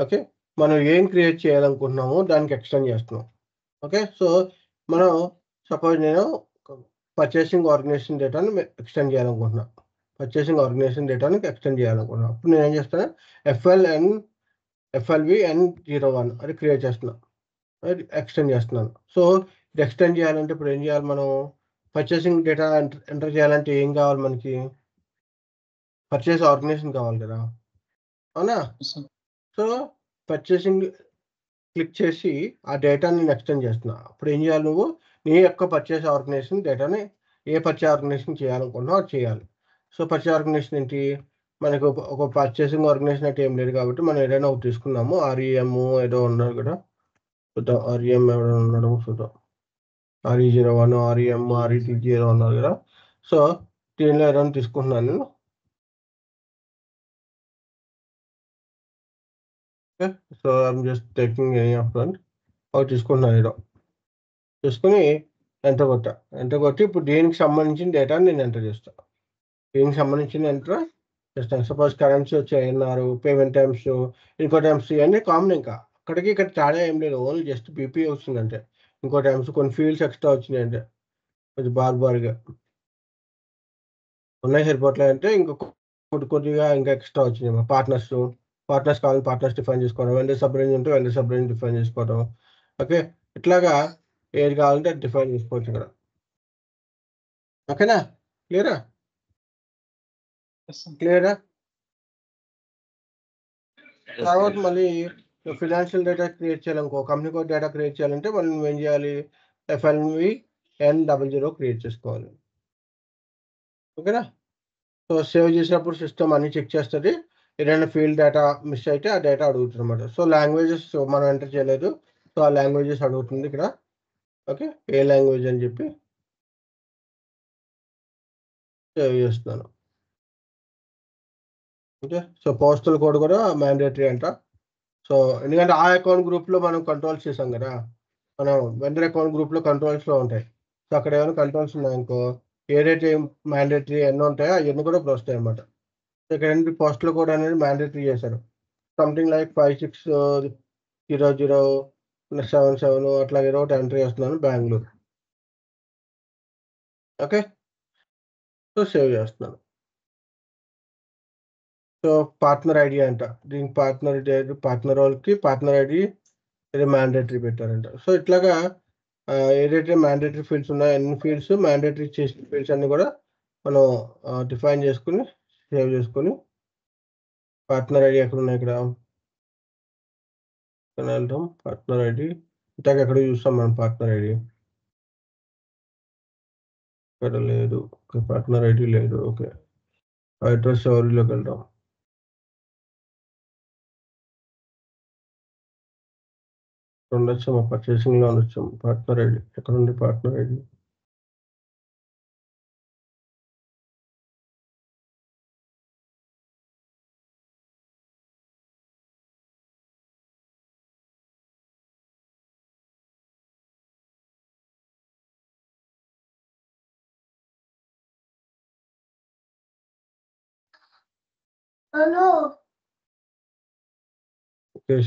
ఓకే మనం ఏం క్రియేట్ చేయాలనుకుంటున్నామో దానికి ఎక్స్టెండ్ చేస్తున్నాం. ఓకే, సో మనం సపోజ్ నేను పర్చేసింగ్ ఆర్గనైజేషన్ డేటాను ఎక్స్టెండ్ చేయాలనుకుంటున్నాను. అప్పుడు నేను ఏం చేస్తాను, FLVN01 అది క్రియేట్ చేస్తున్నాను, అది ఎక్స్టెండ్ చేస్తున్నాను. సో ఇది ఎక్స్టెండ్ చేయాలంటే ఇప్పుడు ఏం చేయాలి, మనం పర్చేసింగ్ డేటా ఎంటర్ చేయాలంటే ఏం కావాలి మనకి, పర్చేస్ ఆర్గనైజేషన్ కావాలి కదా, అవునా? సో పర్చేసింగ్ క్లిక్ చేసి ఆ డేటాని నేను ఎక్స్టెండ్ చేస్తున్నా. అప్పుడు ఏం చేయాలి, నువ్వు నీ యొక్క పర్చేస్ ఆర్గనైజేషన్ డేటాని ఏ పర్చేస్ ఆర్గనైజేషన్ చేయాలనుకుంటున్నావు అది చేయాలి. సో పర్చేస్ ఆర్గనైజేషన్ ఏంటి, మనకు ఒక పర్చేసింగ్ ఆర్గనైజేషన్ అంటే ఏం లేదు కాబట్టి మనం ఏదైనా ఒకటి తీసుకున్నాము. REM ఏదో ఉన్నారు కదా, చూద్దాం. REM ఎవరైనా ఉన్నాడు చూద్దాం. RE01, REM, RETG ఏదో ఉన్నారు కదా. సో దీనిలో ఏదైనా తీసుకుంటున్నాను నేను. Okay, so I'm just taking any of that. ఒకటి తీసుకుంటున్నాను, ఏదో తీసుకుని ఎంటర్ కొట్టి ఇప్పుడు దీనికి సంబంధించిన డేటాని నేను ఎంటర్ చేస్తాను. దీనికి సంబంధించిన ఎంటర్ చేస్తాను. సపోజ్ కరెన్సీ వచ్చాయి అన్నారు, పేమెంట్ టైమ్స్, ఇంకో టైమ్స్, ఇవన్నీ కామన్. ఇంకా అక్కడికి ఇక్కడ తేడా ఏం లేదు, ఓన్లీ జస్ట్ బీపీ వచ్చిందంటే. ఇంకో టైమ్స్ కొన్ని ఫీల్డ్స్ ఎక్స్ట్రా వచ్చినాయి అంటే కొంచెం బార్గా ఉన్నాయి, సరిపోవట్లేదు అంటే కొద్దిగా ఇంకా ఎక్స్ట్రా వచ్చినాయి. పార్ట్నర్స్ కావాలి, పార్ట్నర్స్ డిఫైన్ చేసుకోవడం, వెండర్ సబ్ రేంజ్ ఉంటే వెండర్ సబ్ రేంజ్ డిఫైన్ చేసుకోవడం. ఓకే, ఇట్లాగా ఏది కావాలంటే అది డిఫైన్ చేసుకోవచ్చు ఇక్కడ. ఓకేనా? క్లియరా? తర్వాత మళ్ళీ ఫినాన్షియల్ డేటా క్రియేట్ చేయాలనుకో, కంపెనీ కోడ్ డేటా క్రియేట్ చేయాలంటే మళ్ళీ నువ్వు ఏం చేయాలి, FLVN00 క్రియేట్ చేసుకోవాలి. ఓకేనా? సో సేవ్ చేసినప్పుడు సిస్టమ్ అన్ని చెక్ చేస్తుంది. ఏదైనా ఫీల్డ్ డేటా మిస్ అయితే ఆ డేటా అడుగుతుంది అనమాట. సో లాంగ్వేజెస్ మనం ఎంటర్ చేయలేదు, సో ఆ లాంగ్వేజెస్ అడుగుతుంది ఇక్కడ. ఓకే, ఏ లాంగ్వేజ్ అని చెప్పి సేవ్ చేస్తున్నాను. ఓకే, సో పోస్టల్ కోడ్ కూడా మ్యాండేటరీ అంట. సో ఎందుకంటే ఆ అకౌంట్ గ్రూప్లో మనం కంట్రోల్స్ చేసాం కదా, మనం వెండర్ అకౌంట్ గ్రూప్లో కంట్రోల్స్లో ఉంటాయి. సో అక్కడ ఏమైనా కంట్రోల్స్ ఉన్నాయనుకో, ఏదైతే మ్యాండేటరీ ఎన్ని ఉంటాయో అవన్నీ కూడా ఇప్పుడు వస్తాయి అన్నమాట. సో ఇక్కడ ఏంటి, పోస్టల్ కోడ్ అనేది మ్యాండేటరీ చేశారు. సంథింగ్ లైక్ 560077 అట్లా ఏదో ఒకటి ఎంట్రీ చేస్తున్నాను, బెంగళూరు. ఓకే, సో సేవ్ చేస్తున్నాను. సో పార్ట్నర్ ఐడి అంట, దీనికి పార్ట్నర్ వాళ్ళకి పార్ట్నర్ ఐడి ఇది మ్యాండేటరీ పెట్టారంట. సో ఇట్లాగా ఏదైతే మ్యాండేటరీ ఫీల్డ్స్ ఉన్నాయో అన్ని ఫీల్డ్స్, మ్యాండేటరీ చేసిన ఫీల్డ్స్ అన్ని కూడా మనం డిఫైన్ చేసుకుని సేవ్ చేసుకుని, పార్ట్నర్ ఐడి ఎక్కడ ఉన్నాయి, ఇక్కడ వెళ్తాం. పార్ట్నర్ ఐడి ఇంతకు ఎక్కడ చూస్తాం మనం, పార్ట్నర్ ఐడి ఇక్కడ లేదు. ఓకే, పార్ట్నర్ ఐడి లేదు. ఓకే, అడ్రస్ ఎవరిలోకి వెళ్దాం. ఉండొచ్చు, మా పర్చేసింగ్ లో ఉండొచ్చు. పార్ట్నర్ ఐడి ఎక్కడ ఉంది, పార్ట్నర్ ఐడి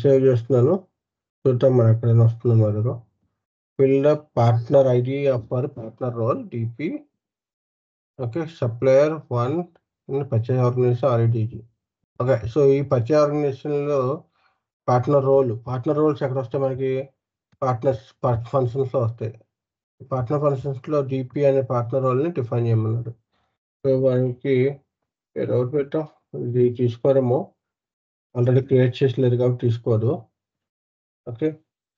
సేవ్ చేస్తున్నాను. చూద్దాం మనం ఎక్కడైనా వస్తున్నాం మధ్యలో. Fill partner ID for partner role DP. Okay, supplier 1 in purchase organisation RETG. Okay, so ఈ పర్చేజ్ ఆర్గనైజేషన్లో పార్ట్నర్ రోల్స్ ఎక్కడ వస్తాయి మనకి, ఫంక్షన్స్లో వస్తాయి. పార్ట్నర్ ఫంక్షన్స్లో డిపి అనే పార్ట్నర్ రోల్ని డిఫైన్ చేయమన్నాడు. సో వానికి ఏదో ఒకటి పెట్టాం. ఇది తీసుకోరేమో, ఆల్రెడీ క్రియేట్ చేసలేదు కాబట్టి తీసుకోదు. ఓకే,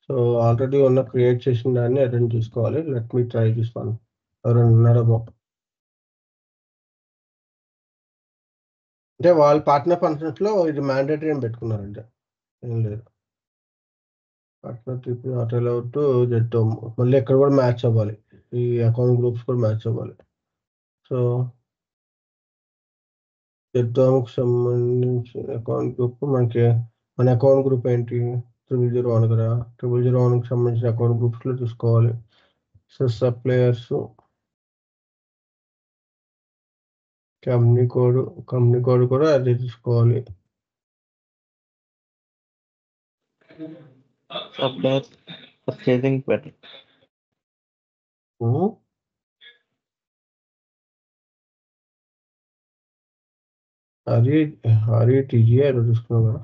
సో సో ఆల్రెడీ ఉన్న క్రియేట్ చేసిన దాన్ని అటెండ్ చేసుకోవాలి. లెట్ మీ ట్రై తీసుకోను. ఎవరైనా ఉన్నారేమో. అంటే వాళ్ళ పార్ట్నర్ ఫంక్షన్స్లో ఇది మ్యాండేటరీ అని పెట్టుకున్నారంటే ఏం లేదు. Partner trip not allowed to jet home. మళ్ళీ ఎక్కడ కూడా మ్యాచ్ అవ్వాలి. ఈ అకౌంట్ గ్రూప్స్ కూడా మ్యాచ్ అవ్వాలి. సో జెట్ హోమ్కి సంబంధించిన అకౌంట్ గ్రూప్ మనకి మన అకౌంట్ గ్రూప్ ఏంటి 001 కదా. 001కి సంబంధించిన అకౌంట్ గ్రూప్స్లో చూసుకోవాలి. సో సప్లయర్స్ కంపెనీ కోడ్ కూడా అదే తీసుకోవాలి. Suppliers purchasing better. అది టీజీఏ ఏదో తీసుకున్నాం కదా.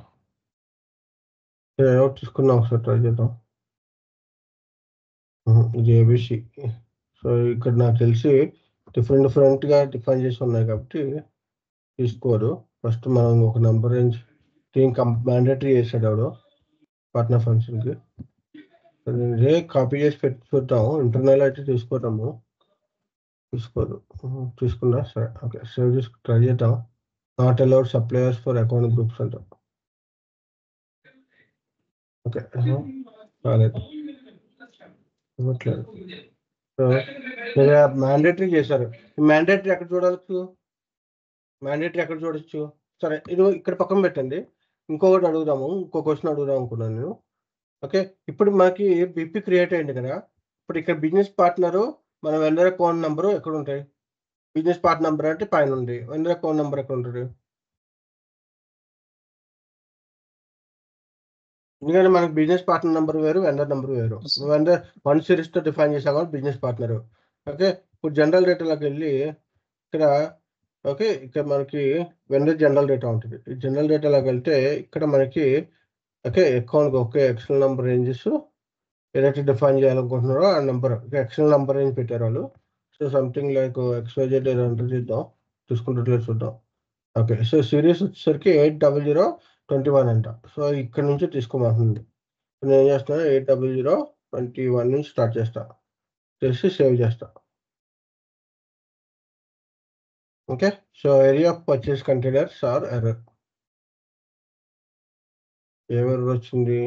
ఏదో తీసుకున్నాం, ఒకసారి ట్రై చేద్దాం. ఇది ఏబిసి. సో ఇక్కడ నాకు తెలిసి డిఫరెంట్గా డిఫైన్ చేసి ఉన్నాయి కాబట్టి తీసుకోరు. ఫస్ట్ మనం ఒక నెంబర్ రేంజ్ దీనికి మ్యాండేటరీ చేసాడు ఎవడో పార్ట్నర్ ఫంక్షన్కి. ఇదే కాపీ చేసి పెట్టి చూద్దాము. ఇంటర్నల్ అయితే తీసుకోరు. తీసుకున్నా సరే. ఓకే, సేవ్ చేసి ట్రై చేద్దాం. Not allowed suppliers for account groups అంటాం. ఓకే, రాలేదు, ఇవ్వట్లేదు. సో మ్యాండేటరీ చేశారు. మ్యాండేటరీ ఎక్కడ చూడొచ్చు? సరే, ఇది ఇక్కడ పక్కన పెట్టండి. ఇంకొకటి అడుగుదాము. ఇంకో క్వశ్చన్ అడుగుదాం అనుకున్నాను నేను. ఓకే, ఇప్పుడు మనకి బిపి క్రియేట్ అయింది కదా. ఇప్పుడు ఇక్కడ బిజినెస్ పార్ట్నరు మన వెండర్ అకౌంట్ నెంబరు ఎక్కడ ఉంటాయి? బిజినెస్ పార్ట్నర్ నెంబర్ అంటే పైన ఉంది. వెండర్ అకౌంట్ నెంబర్ ఎక్కడ ఉంటుంది? ఎందుకంటే మనకి బిజినెస్ పార్ట్నర్ నెంబర్ వేరు, వెండర్ నెంబర్ వేరు. వెండర్ 1 సిరీస్తో డిఫైన్ చేసాం కాబట్టి బిజినెస్ పార్ట్నర్. ఓకే, ఇప్పుడు జనరల్ డేటాలోకి వెళ్ళి ఇక్కడ ఓకే, ఇక్కడ మనకి వెండర్ జనరల్ డేటా ఉంటుంది. ఈ జనరల్ డేటాలోకి వెళ్తే ఇక్కడ మనకి okay account external number ranges ఏదైతే డిఫైన్ చేయాలనుకుంటున్నారో ఆ నెంబర్ ఎక్స్టర్నల్ నెంబర్ రేంజ్ పెట్టారు వాళ్ళు. సో సంథింగ్ లైక్ XYZ ఏదంటే చూద్దాం. ఓకే, సో సిరీస్ వచ్చేసరికి 80021 అంట. సో ఇక్కడ నుంచి తీసుకోమంటుంది. నేను ఏం చేస్తాను, 80021 నుంచి స్టార్ట్ చేసి సేవ్ చేస్తా. Okay, so area of purchase containers or error. ఏ ఎర్రర్ వచ్చింది?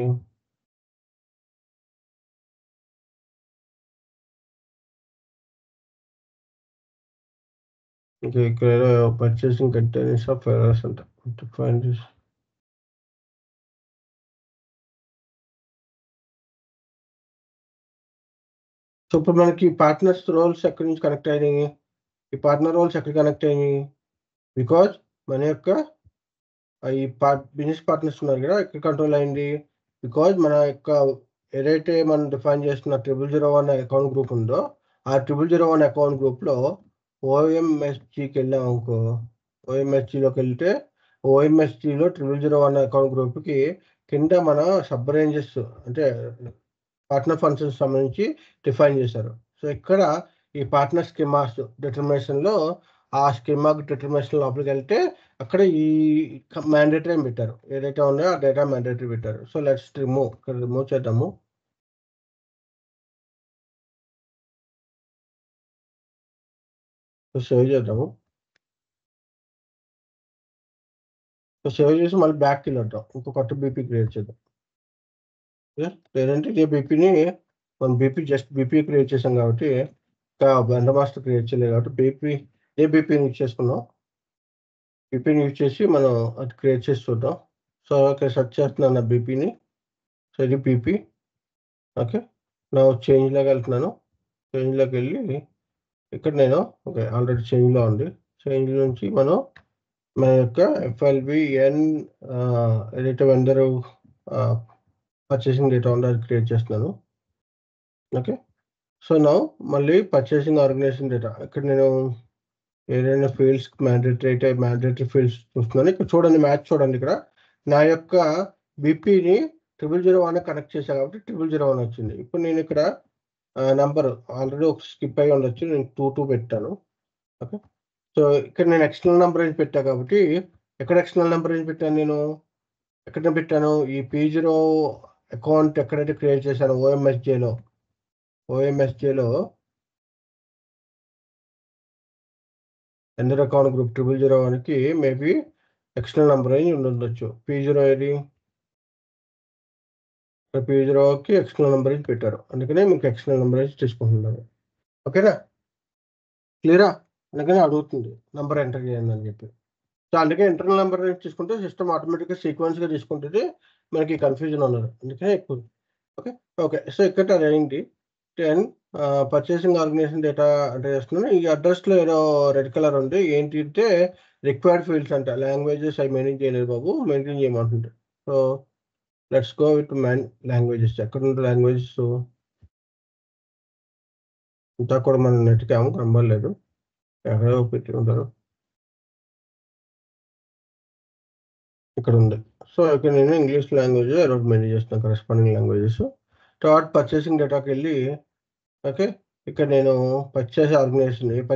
ఇంకా ఇక్కడ పర్చేసింగ్ కంటైనర్స్ ఆఫ్ ఎర్రర్స్ అంట. సో ఇప్పుడు మనకి పార్ట్నర్స్ రోల్స్ ఎక్కడి నుంచి కనెక్ట్ అయినాయి? ఈ పార్ట్నర్ రోల్స్ ఎక్కడ కనెక్ట్ అయినాయి? బికాజ్ మన యొక్క ఈ బిజినెస్ పార్ట్నర్స్ ఉన్నారు కదా, ఎక్కడ కంట్రోల్ అయింది? బికాజ్ మన యొక్క ఏదైతే మనం డిఫైన్ చేస్తున్న 0001 అకౌంట్ గ్రూప్ ఉందో ఆ 0001 అకౌంట్ గ్రూప్లో OMSGకి వెళ్ళాం అనుకో. OMSGలోకి వెళ్తే OMSGలో 0001 అకౌంట్ గ్రూప్కి కింద మన సబ్ రేంజెస్ అంటే పార్ట్నర్ ఫంక్షన్స్ సంబంధించి డిఫైన్ చేశారు. సో ఇక్కడ ఈ పార్ట్నర్ స్కీమాస్ డిటర్మినేషన్లో ఆ స్కీమా డిటర్మినేషన్ లోపలికి వెళ్తే అక్కడ ఈ మ్యాండేటరీ పెట్టారు. ఏదైతే ఉన్నాయో ఆ డేటా మ్యాండేటరీ పెట్టారు. సో లెట్స్ రిమూవ్ చేద్దాము. సేవ్ చేద్దాము. సేవ్ చేసి మళ్ళీ బ్యాక్కి వెళ్ళొద్దాం. ఇంకో కొత్త బీపీ క్రియేట్ చేద్దాం. లేదంటే ఇదే బీపీని మనం బీపీ క్రియేట్ చేసాం కాబట్టి ఇంకా బండ మాస్టర్ క్రియేట్ చేయలేదు కాబట్టి బీపీని యూజ్ చేసుకున్నాం. బీపీని యూజ్ చేసి మనం అది క్రియేట్ చేసి చూద్దాం. సో ఓకే, సెర్చ్ చేస్తున్నాను నా బీపీని. సో ఇది బీపీ. ఓకే, నా చేంజ్లోకి వెళ్తున్నాను. చేంజ్లోకి వెళ్ళి ఇక్కడ నేను ఓకే ఆల్రెడీ చేంజ్లో ఉంది. చేంజ్ నుంచి మన యొక్క FLBN ఏదైతే వెండర్ పర్చేసింగ్ డేటా ఉందో అది క్రియేట్ చేస్తున్నాను. ఓకే, సో నా మళ్ళీ పర్చేసింగ్ ఆర్గనైజేషన్ డేటా ఇక్కడ నేను ఏదైనా ఫీల్డ్స్ మ్యాండేటరీ ఫీల్డ్స్ చూస్తున్నాను. ఇక్కడ చూడండి, మ్యాచ్ చూడండి. ఇక్కడ నా యొక్క బీపీని 0001 కనెక్ట్ చేశాను కాబట్టి 0001 వచ్చింది. ఇప్పుడు నేను ఇక్కడ నంబర్ ఆల్రెడీ ఒక స్కిప్ అయ్యి ఉండొచ్చు, నేను 22 పెట్టాను. ఓకే, సో ఇక్కడ నేను ఎక్స్టర్నల్ నెంబర్ రేంజ్ పెట్టాను కాబట్టి ఎక్కడ ఎక్స్టర్నల్ నెంబర్ రేంజ్ పెట్టాను? నేను ఎక్కడ పెట్టాను? ఈ P0 అకౌంట్ ఎక్కడైతే క్రియేట్ చేశాను ఓఎంఎస్జేలో ఎందర్ అకౌంట్ గ్రూప్ 0001కి మేబీ ఎక్స్టర్నల్ నెంబర్ అయి ఉండొచ్చు. P0 ఏది P0కి ఎక్స్టర్నల్ నెంబర్ ఇచ్చి పెట్టారు, అందుకనే మీకు ఎక్స్టర్నల్ నెంబర్ ఇచ్చి తీసుకుంటున్నారు. ఓకేనా, క్లియరా? అందుకనే అడుగుతుంది నెంబర్ ఎంటర్ చేయండి అని చెప్పి. సో అందుకే ఇంటర్నల్ నెంబర్ తీసుకుంటే సిస్టమ్ ఆటోమేటిక్గా సీక్వెన్స్గా తీసుకుంటుంది, మనకి కన్ఫ్యూజన్ ఉన్నది, అందుకనే ఎక్కువ. ఓకే ఓకే సో ఇక్కడ అదేంటి 10 పర్చేసింగ్ ఆర్గనైజేషన్ డేటా అంటే చేస్తున్నాను. ఈ అడ్రస్లో ఏదో రెడ్ కలర్ ఉంది, ఏంటి అంటే రిక్వైర్డ్ ఫీల్డ్స్ అంట. లాంగ్వేజెస్ అవి మెయింటైన్ చేయలేదు బాబు, మెయింటైన్ చేయమంటుంటే. So let's go with languages. ఎక్కడ ఉంటుంది లాంగ్వేజెస్ ఇంతా కూడా మనం నెట్కాము, కనబడలేదు, ఎక్కడో పెట్టి ఉంటారు. ఇక్కడ ఉంది. సో ఇక్కడ నేను ఇంగ్లీష్ లాంగ్వేజ్ అలౌట్ మెయింటైన్ చేస్తున్నాను, కరెస్పాండింగ్ లాంగ్వేజెస్. తర్వాత పర్చేసింగ్ డేటాకి వెళ్ళి ఓకే ఇక్కడ నేను పర్చేస్ ఆర్గనైజేషన్ డేటా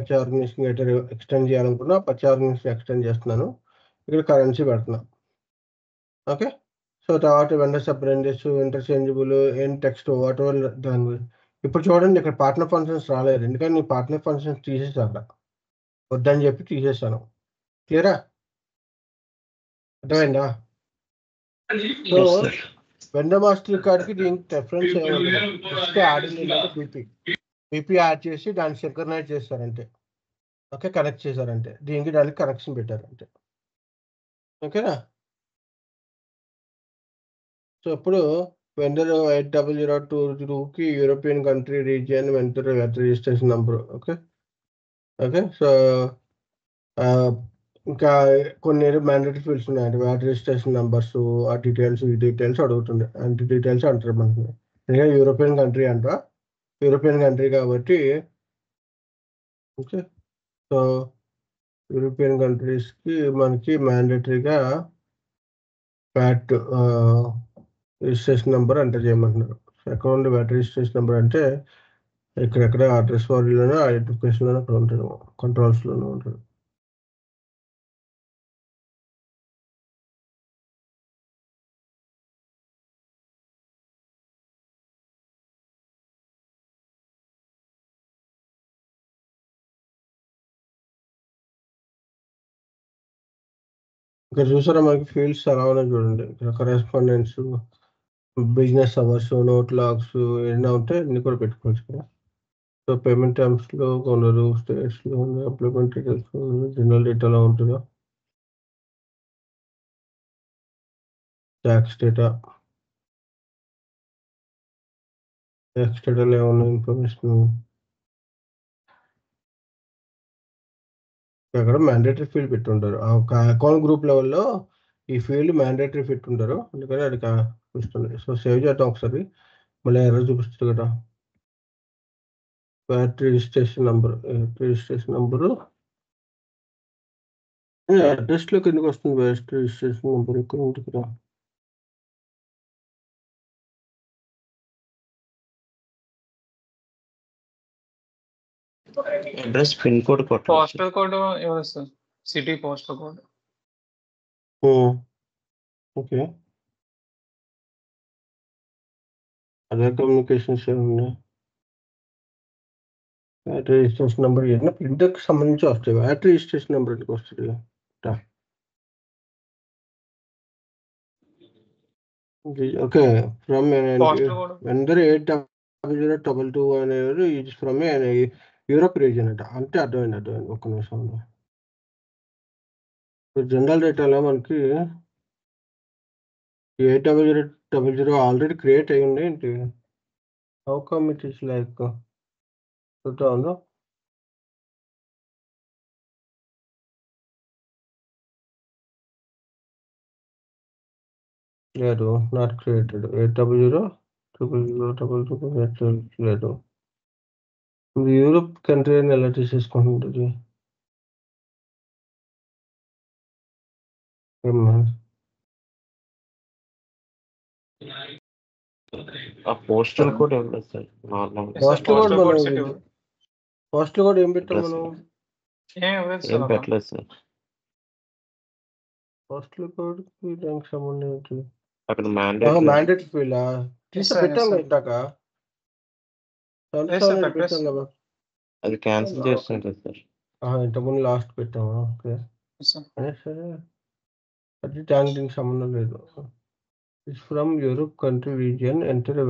ఎక్స్టెండ్ చేయాలనుకున్నా, పర్చేస్ ఆర్గనైజేషన్ ఎక్స్టెండ్ చేస్తున్నాను. ఇక్కడ కరెన్సీ పెడుతున్నా. ఓకే సో తర్వాత వెండర్ సబ్రెండర్స్, ఇంటర్చేంజబుల్, ఏం టెక్స్ట్ వాట్ ఎవర్ లాంగ్వేజ్. ఇప్పుడు చూడండి ఇక్కడ పార్ట్నర్ ఫంక్షన్స్ రాలేదు, ఎందుకంటే నేను పార్ట్నర్ ఫంక్షన్స్ తీసేసాను, వద్దని చెప్పి తీసేసాను. క్లియరా, అర్థమైందా? సో వెండర్ మాస్టర్ కార్డ్కి దీనికి డిఫరెన్స్ ఏముంటుంది, జస్ట్ యాడ్ బీపీ యాడ్ చేసి దాన్ని సింక్రనైజ్ చేస్తారంటే, ఓకే కనెక్ట్ చేశారంటే, దానికి కనెక్షన్ పెట్టారంటే. ఓకేనా, సో ఇప్పుడు వెండర్ 8002కి European country region vendor registration number. Okay okay so ఇంకా కొన్ని మ్యాండేటరీ ఫీల్డ్స్ ఉన్నాయండి, వ్యాట్ రిజిస్ట్రేషన్ నెంబర్స్, ఆ డీటెయిల్స్ ఈ డీటెయిల్స్ అడుగుతుంది, అంటే డీటెయిల్స్ అంటారు మనకి. ఇంకా యూరోపియన్ కంట్రీ అంట, యూరోపియన్ కంట్రీ కాబట్టి ఓకే సో యూరోపియన్ కంట్రీస్కి మనకి మ్యాండేటరీగా వ్యాట్ రిజిస్ట్రేషన్ నెంబర్ ఎంటర్ చేయమంటున్నారు. అకౌంట్ వ్యాట్ రిజిస్ట్రేషన్ నెంబర్ అంటే ఇక్కడెక్కడ అడ్రస్ వారీలోనే ఐడెంటిఫికేషన్లోనే అక్కడ ఉంటుంది, కంట్రోల్స్లోనే ఉంటుంది. ఇక్కడ చూసారా మనకి ఫీల్డ్స్ అలా ఉన్నాయి చూడండి, ఇక్కడ correspondence, business hours, note logs ఏమైనా ఉంటే అన్ని కూడా పెట్టుకోవచ్చు ఇక్కడ. సో పేమెంట్ టర్మ్స్లో కొందరు స్టేట్స్లో ఉంది, అప్లిమెంట్ డీటెయిల్స్, జనరల్ డేటాలో ఉంటుందా, ట్యాక్స్ డేటాలో ఏమన్నా ఇన్ఫర్మేషన్. అక్కడ మ్యాండేటరీ ఫీల్డ్ పెట్టుంటారు, అకౌంట్ గ్రూప్ లెవెల్లో ఈ ఫీల్డ్ మ్యాండేటరీ ఫిట్ ఉంటారు, అందుకని అది చూస్తుంది. సో సేవ్ చేద్దాం ఒకసారి, మళ్ళీ ఎర్రర్ చూపిస్తుంది కదా. వ్యాట్ రిజిస్ట్రేషన్ నెంబరు అడ్రస్లోకి ఎందుకు వస్తుంది? వ్యాట్ రిజిస్ట్రేషన్ నెంబర్ ఎక్కడ ఉంటుంది కదా, address pin code postal code ఇవ్వాలి sir, city postal code. Okay other communications ఏమున్నాయి, వ్యాట్ రిజిస్ట్రేషన్ నెంబర్ ఏదైనా ప్రింటర్కి సంబంధించి వస్తాయి, వ్యాట్ రిజిస్ట్రేషన్ నెంబర్ ఎందుకు వస్తుంది? ఓకే ఫ్రమ్ వెండర్ 8002 అనేది ఇది ఫ్రమ్ యూరోప్ రీజియన్ అంట, అంటే అర్థమైంది. ఒక్క నిమిషం. జనరల్ డేటాలో మనకి 8000 ఆల్రెడీ క్రియేట్ అయ్యి ఉంది ఏంటి, how come it is like చూద్దా ఉందో. లేదు, నాట్ క్రియేటెడ్. 800000 లేదు. యూరోప్ కంట్రీ అని ఎలా తీసేసుకుంటుంది? పోస్టల్ కోడ్ ఏం లేదు సార్, పోస్టల్ కోడ్ ఏం పెట్టాం మనం? ఏం పెట్టలేదు సార్. పోస్టల్ కోడ్ కి దానికి సంబంధం ఏంటి? అక్కడ మ్యాండేటరీ మ్యాండేటరీ ఫీల్డ్ పెట్టాం కదా ఇందాక పెట్టాం కదా, అది క్యాన్సిల్ చేస్తుంటారు సార్. ఇంతకుముందు లాస్ట్ పెట్టాము. ఓకే సరే, అది దానికి దీనికి సంబంధం లేదు. It's from Europe country region enter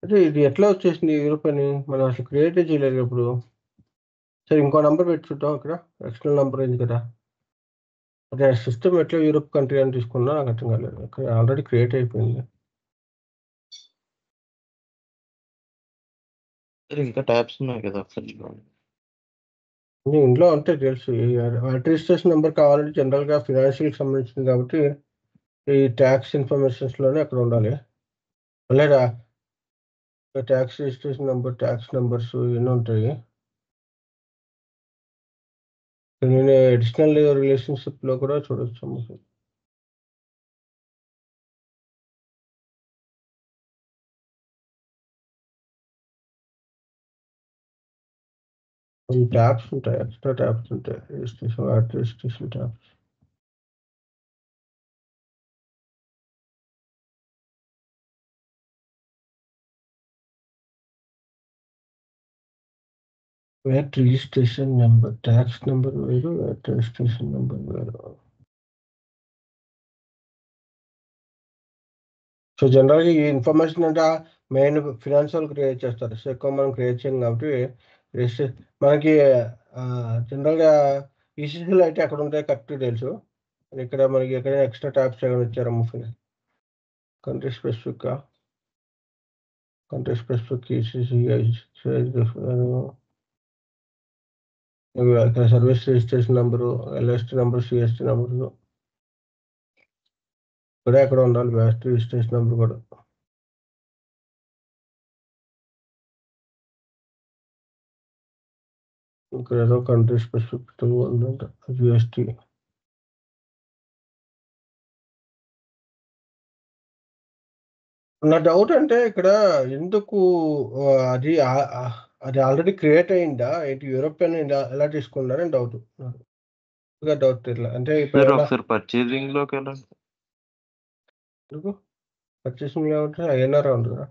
అంటే ఇది ఎట్లా వచ్చేసింది యూరోప్ అని మనం అసలు క్రియేట్ చేయలేదు ఇప్పుడు. సరే ఇంకో నెంబర్ పెట్టి చూద్దాం. ఇక్కడ ఎక్స్టర్నల్ నెంబర్ అయింది కదా, అదే సిస్టమ్ ఎట్లా యూరోప్ కంట్రీ అని తీసుకున్నా నాకు అర్థం కాలేదు. ఇక్కడ ఆల్రెడీ క్రియేట్ అయిపోయింది. ఇంకా ట్యాబ్స్ ఉన్నాయి కదా ఒకసారి ఇంట్లో ఉంటే తెలుసు. రిజిస్ట్రేషన్ నెంబర్ కావాలంటే జనరల్గా ఫినాన్షియల్కి సంబంధించింది కాబట్టి ఈ ట్యాక్స్ ఇన్ఫర్మేషన్స్లోనే అక్కడ ఉండాలి. లేదా tax registration number, tax numbers ఇవన్నీ ఉంటాయి. నేను అడిషనల్ రిలేషన్షిప్లో కూడా చూడొచ్చు. కొన్ని ట్యాబ్స్ ఉంటాయి, ఎక్స్ట్రా ట్యాబ్స్ ఉంటాయి. Registration tabs. VAT registration number, tax number వేరు, VAT రిజిస్ట్రేషన్ నెంబర్ వేరు. సో జనరల్గా ఈ ఇన్ఫర్మేషన్ అంటే మెయిన్ ఫినాన్షియల్ క్రియేట్ చేస్తారు. సో ఎక్కువ మనం క్రియేట్ చేయం కాబట్టి మనకి జనరల్గా ఈసీసీలో అయితే అక్కడ ఉంటాయి కరెక్ట్ డీటెయిల్స్. ఇక్కడ మనకి ఎక్కడైనా ఎక్స్ట్రా ట్యాబ్స్ ఏమైనా ఇచ్చారమ్మా కంట్రీ స్పెసిఫిక్గా, కంట్రీ స్పెసిఫిక్ ఈసీసీ ఇక్కడ service registration number, LST number, CST number కూడా ఎక్కడ ఉండాలి. వ్యాస్ట్ రిజిస్ట్రేషన్ నెంబర్ కూడా. ఇక్కడ ఏదో కంట్రీ స్పెసిఫిక్ ఉందంట, జిఎస్టీ. నా డౌట్ అంటే ఇక్కడ ఎందుకు అది ఆల్రెడీ క్రియేట్ అయిందా ఏంటి, యూరోపియన్ ఎలా తీసుకున్నారని డౌట్. డౌట్ ఇట్లా అంటే ఒకసారి పర్చేసింగ్ లోకి పర్చేసింగ్ కాబట్టి ఐఎన్ఆర్ ఉంటుందా,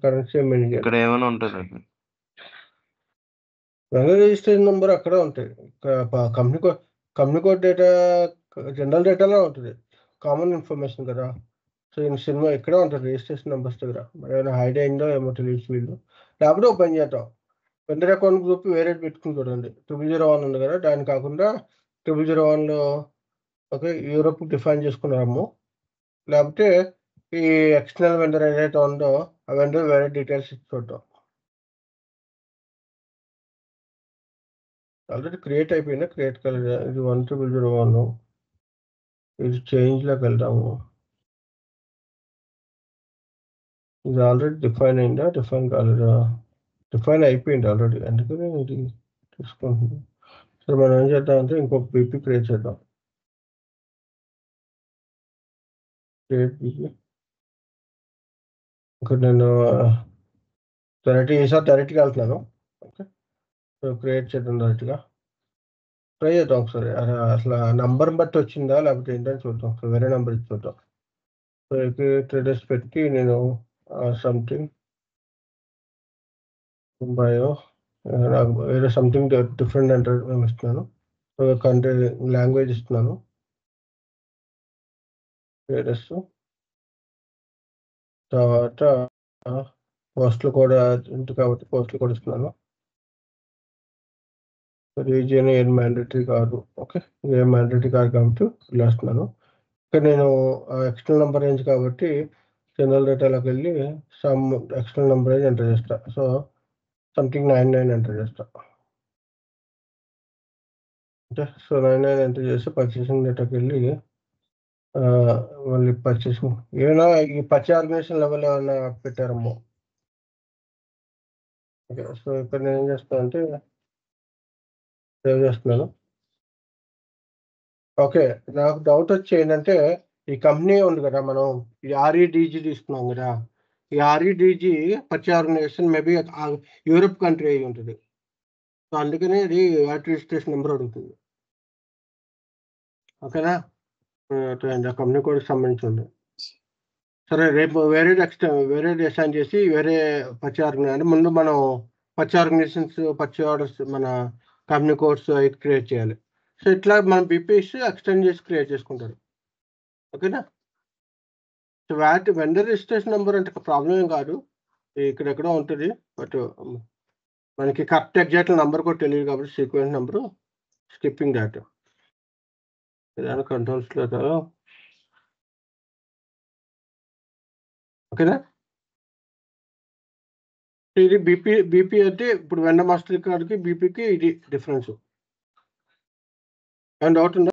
కరెన్సీ ఇక్కడ ఏమైనా ఉంటుంది. రిజిస్ట్రేషన్ నెంబర్ అక్కడ ఉంటాయి. కంపెనీ కోడ్ డేటా జనరల్ డేటాలో ఉంటుంది, కామన్ ఇన్ఫర్మేషన్ కదా. సో ఈ సినిమా ఇక్కడే ఉంటుంది రిజిస్ట్రేషన్ నెంబర్స్ దగ్గర. మరి ఏమైనా హైడ్ అయిందో ఏమో తెలియదు వీళ్ళు. లేకపోతే ఓపెన్ చేద్దాం. వెండర్ అకౌంట్ గ్రూప్ వేరే పెట్టుకుని చూడండి. 0001 ఉంది కదా, దాని కాకుండా 0001లో ఓకే యూరోప్ డిఫైన్ చేసుకున్నాము. లేకపోతే ఈ ఎక్స్టర్నల్ వెండర్ ఏదైతే ఉందో ఆ వెండర్ వేరే డీటెయిల్స్ ఇచ్చి చూద్దాం. ఆల్రెడీ క్రియేట్ అయిపోయిందా, క్రియేట్ కలర్ ఇది 1001. ఇది చేంజ్లోకి వెళ్దాము. ఇది ఆల్రెడీ డిఫైన్ అయిందా, డిఫైన్ కాలేదా? డిఫైన్ అయిపోయింది ఆల్రెడీ, అందుకని ఇది తీసుకుంటుంది. సరే మనం ఏం చేద్దాం అంటే ఇంకొక బీపీ క్రియేట్ చేద్దాం. Create BP. ఇక్కడ నేను డైరెక్ట్గా వెళ్తున్నాను. ఓకే క్రియేట్ చేద్దాం డైరెక్ట్గా. ట్రై చేద్దాం ఒకసారి. అసలు నంబర్ బట్టి వచ్చిందా లేకపోతే ఏంటని చూద్దాం. ఒకసారి వేరే నెంబర్ ఇచ్చి చూద్దాం. సో ట్రేడర్స్ పెట్టి నేను సంథింగ్ బయో నాకు వేరే సంథింగ్ డిఫరెంట్ అంటే మేము ఇస్తున్నాను. సో కంట్రీ లాంగ్వేజ్ ఇస్తున్నాను. ట్రేడర్స్ తర్వాత పోస్టులు కూడా ఉంటుంది కాబట్టి పోస్టులు కూడా ఇస్తున్నాను. రీజియన్ ఏం మ్యాండేటరీ కాదు. ఓకే ఏం మ్యాండేటరీ కాదు కాబట్టి వదిలేస్తున్నాను. ఇక్కడ నేను ఎక్స్టర్నల్ నెంబర్ రేంజ్ కాబట్టి జనరల్ డేటాలోకి వెళ్ళి some external number range enter చేస్తా. సో సంథింగ్ 99 ఎంటర్ చేస్తా. అంటే సో 99 ఎంటర్ చేసి పర్చేసింగ్ డేటాకి వెళ్ళి మళ్ళీ పర్చేసింగ్ ఏమైనా ఈ పర్చేజ్ ఆర్గనైజేషన్ లెవెల్ ఏమైనా పెట్టారమ్మో. ఓకే సో ఇక్కడ నేను ఏం చేస్తాను అంటే సేవ్ చేస్తున్నాను. ఓకే నాకు డౌట్ వచ్చి ఏంటంటే ఈ కంపెనీ ఉంది కదా, మనం ఈ ఆర్ఈడిజి తీసుకున్నాం కదా, ఈ REDG purchase organisation maybe Europe country అయి ఉంటుంది. సో అందుకనే ఇది VAT రిజిస్ట్రేషన్ నెంబర్ అడుగుతుంది. ఓకేనా. కంపెనీ కోడ్కి సంబంధించి ఉంది. సరే రేపు వేరే అసైన్ చేసి వేరే పర్చేజ్ ఆర్గనైజేషన్ అంటే ముందు మనం పర్చేజ్ ఆర్గనైజేషన్స్ పర్చేజ్ ఆర్డర్స్ మన కంపెనీ కోడ్స్ అవి క్రియేట్ చేయాలి. సో ఇట్లా మనం బీపీఎస్ ఎక్స్టెండ్ చేసి క్రియేట్ చేసుకుంటారు. ఓకేనా? సో వెండర్ రిజిస్ట్రేషన్ నెంబర్ అంటే ప్రాబ్లం ఏం కాదు, ఇక్కడెక్కడో ఉంటుంది. బట్ మనకి కరెక్ట్ ఎగ్జాక్ట్ నెంబర్ కూడా తెలియదు కాబట్టి సీక్వెన్స్ నెంబరు స్కిప్పింగ్ దాట్ ఏదైనా కంట్రోల్స్లో. ఓకేనా? ఇది బీపీ అంటే ఇప్పుడు వెండర్ మాస్టర్ కార్డ్కి బీపీకి ఇది డిఫరెన్స్. అండ్ డౌట్ ఉందా?